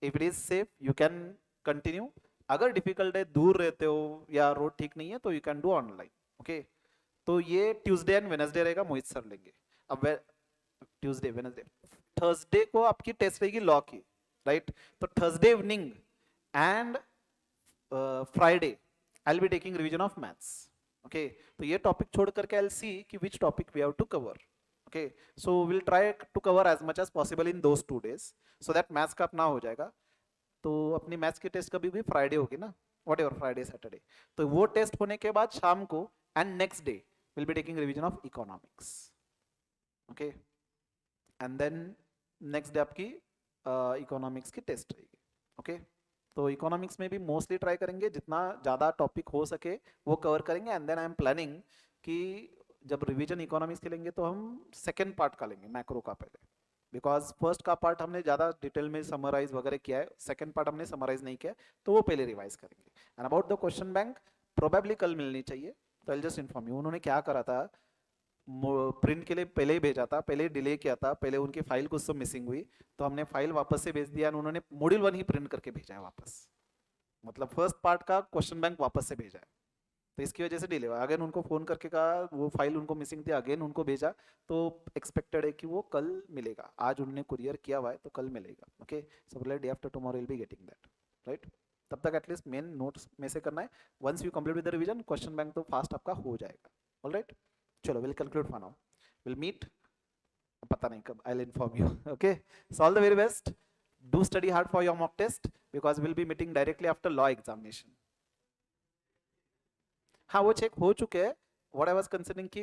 S1: if it is safe you can continue. अगर डिफिकल्ट है, दूर रहते हो या रोड ठीक नहीं है, तो you can do online. Okay, तो ये ट्यूसडे एंड वेनसडे रहेगा, मोहित सर लेंगे। अब ट्यूसडे वेनसडे, थर्सडे को आपकी टेस्ट रहेगी लॉ की, राइट? तो Thursday evening and Friday I will be taking revision of maths. Okay, तो ये टॉपिक छोड़ करके आई विल सी कि which topic we have to cover. Okay, so will try to cover as much as possible in those 2 days, सो दैट maths का अपना हो जाएगा। तो अपनी मैथ्स की टेस्ट कभी भी फ्राइडे होगी ना, वॉट एवर, फ्राइडे सैटरडे। तो वो टेस्ट होने के बाद शाम को and next day will be taking revision of economics. Okay, and then next day आपकी इकोनॉमिक्स की टेस्ट रहेगी। ओके, तो इकोनॉमिक्स में भी मोस्टली ट्राई करेंगे जितना ज़्यादा टॉपिक हो सके वो कवर करेंगे। And then I am planning कि जब रिवीजन इकोनॉमिक्स के लेंगे तो हम सेकेंड पार्ट का लेंगे, मैक्रो का पहले, बिकॉज फर्स्ट का पार्ट हमने ज़्यादा डिटेल में समराइज वगैरह किया है, सेकेंड पार्ट हमने समराइज नहीं किया, तो वो पहले रिवाइज करेंगे। And about the question bank probably कल मिलनी चाहिए, तो आई जस्ट इन्फॉर्म यू। उन्होंने क्या करा था, प्रिंट के लिए पहले ही भेजा था, पहले डिले किया था, पहले उनकी फाइल कुछ तो मिसिंग हुई, तो हमने फाइल वापस से भेज दिया, उन्होंने मॉड्यूल 1 ही प्रिंट करके भेजा है वापस, मतलब फर्स्ट पार्ट का क्वेश्चन बैंक वापस से भेजा है। तो इसकी वजह से डिले हुआ। अगेन उनको फोन करके कहा, वो फाइल उनको मिसिंग थी, अगेन उनको भेजा, तो एक्सपेक्टेड है कि वो कल मिलेगा। आज उन्होंने कुरियर किया हुआ है तो कल मिलेगा। Okay, so day after tomorrow will be getting that, right? तब तक एटलीस्ट मेन नोट्स में से करना है। Once you complete with the revision, question bank तो फास्ट आपका हो जाएगा। ऑलराइट, चलो will conclude for now, will meet पता नहीं कब, I will inform you. Okay, so all the very best, do study hard for your mock test because will be meeting directly after law examination. हाँ वो check हो चुके हैं, what I was considering कि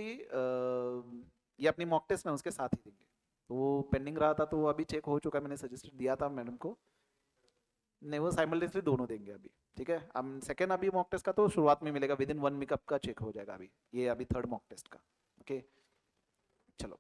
S1: ये अपनी मॉक टेस्ट ना उसके साथ ही देंगे, तो वो पेंडिंग रहा था, तो वो अभी चेक हो चुका है, मैंने सजेस्ट दिया था मैडम को। नहीं वो साइमल्टेनियसली दोनों देंगे अभी, ठीक है? हम सेकेंड अभी मॉक टेस्ट का तो शुरुआत में मिलेगा, विद इन 1 वीक का चेक हो जाएगा, अभी ये अभी थर्ड मॉक टेस्ट का। ओके, चलो।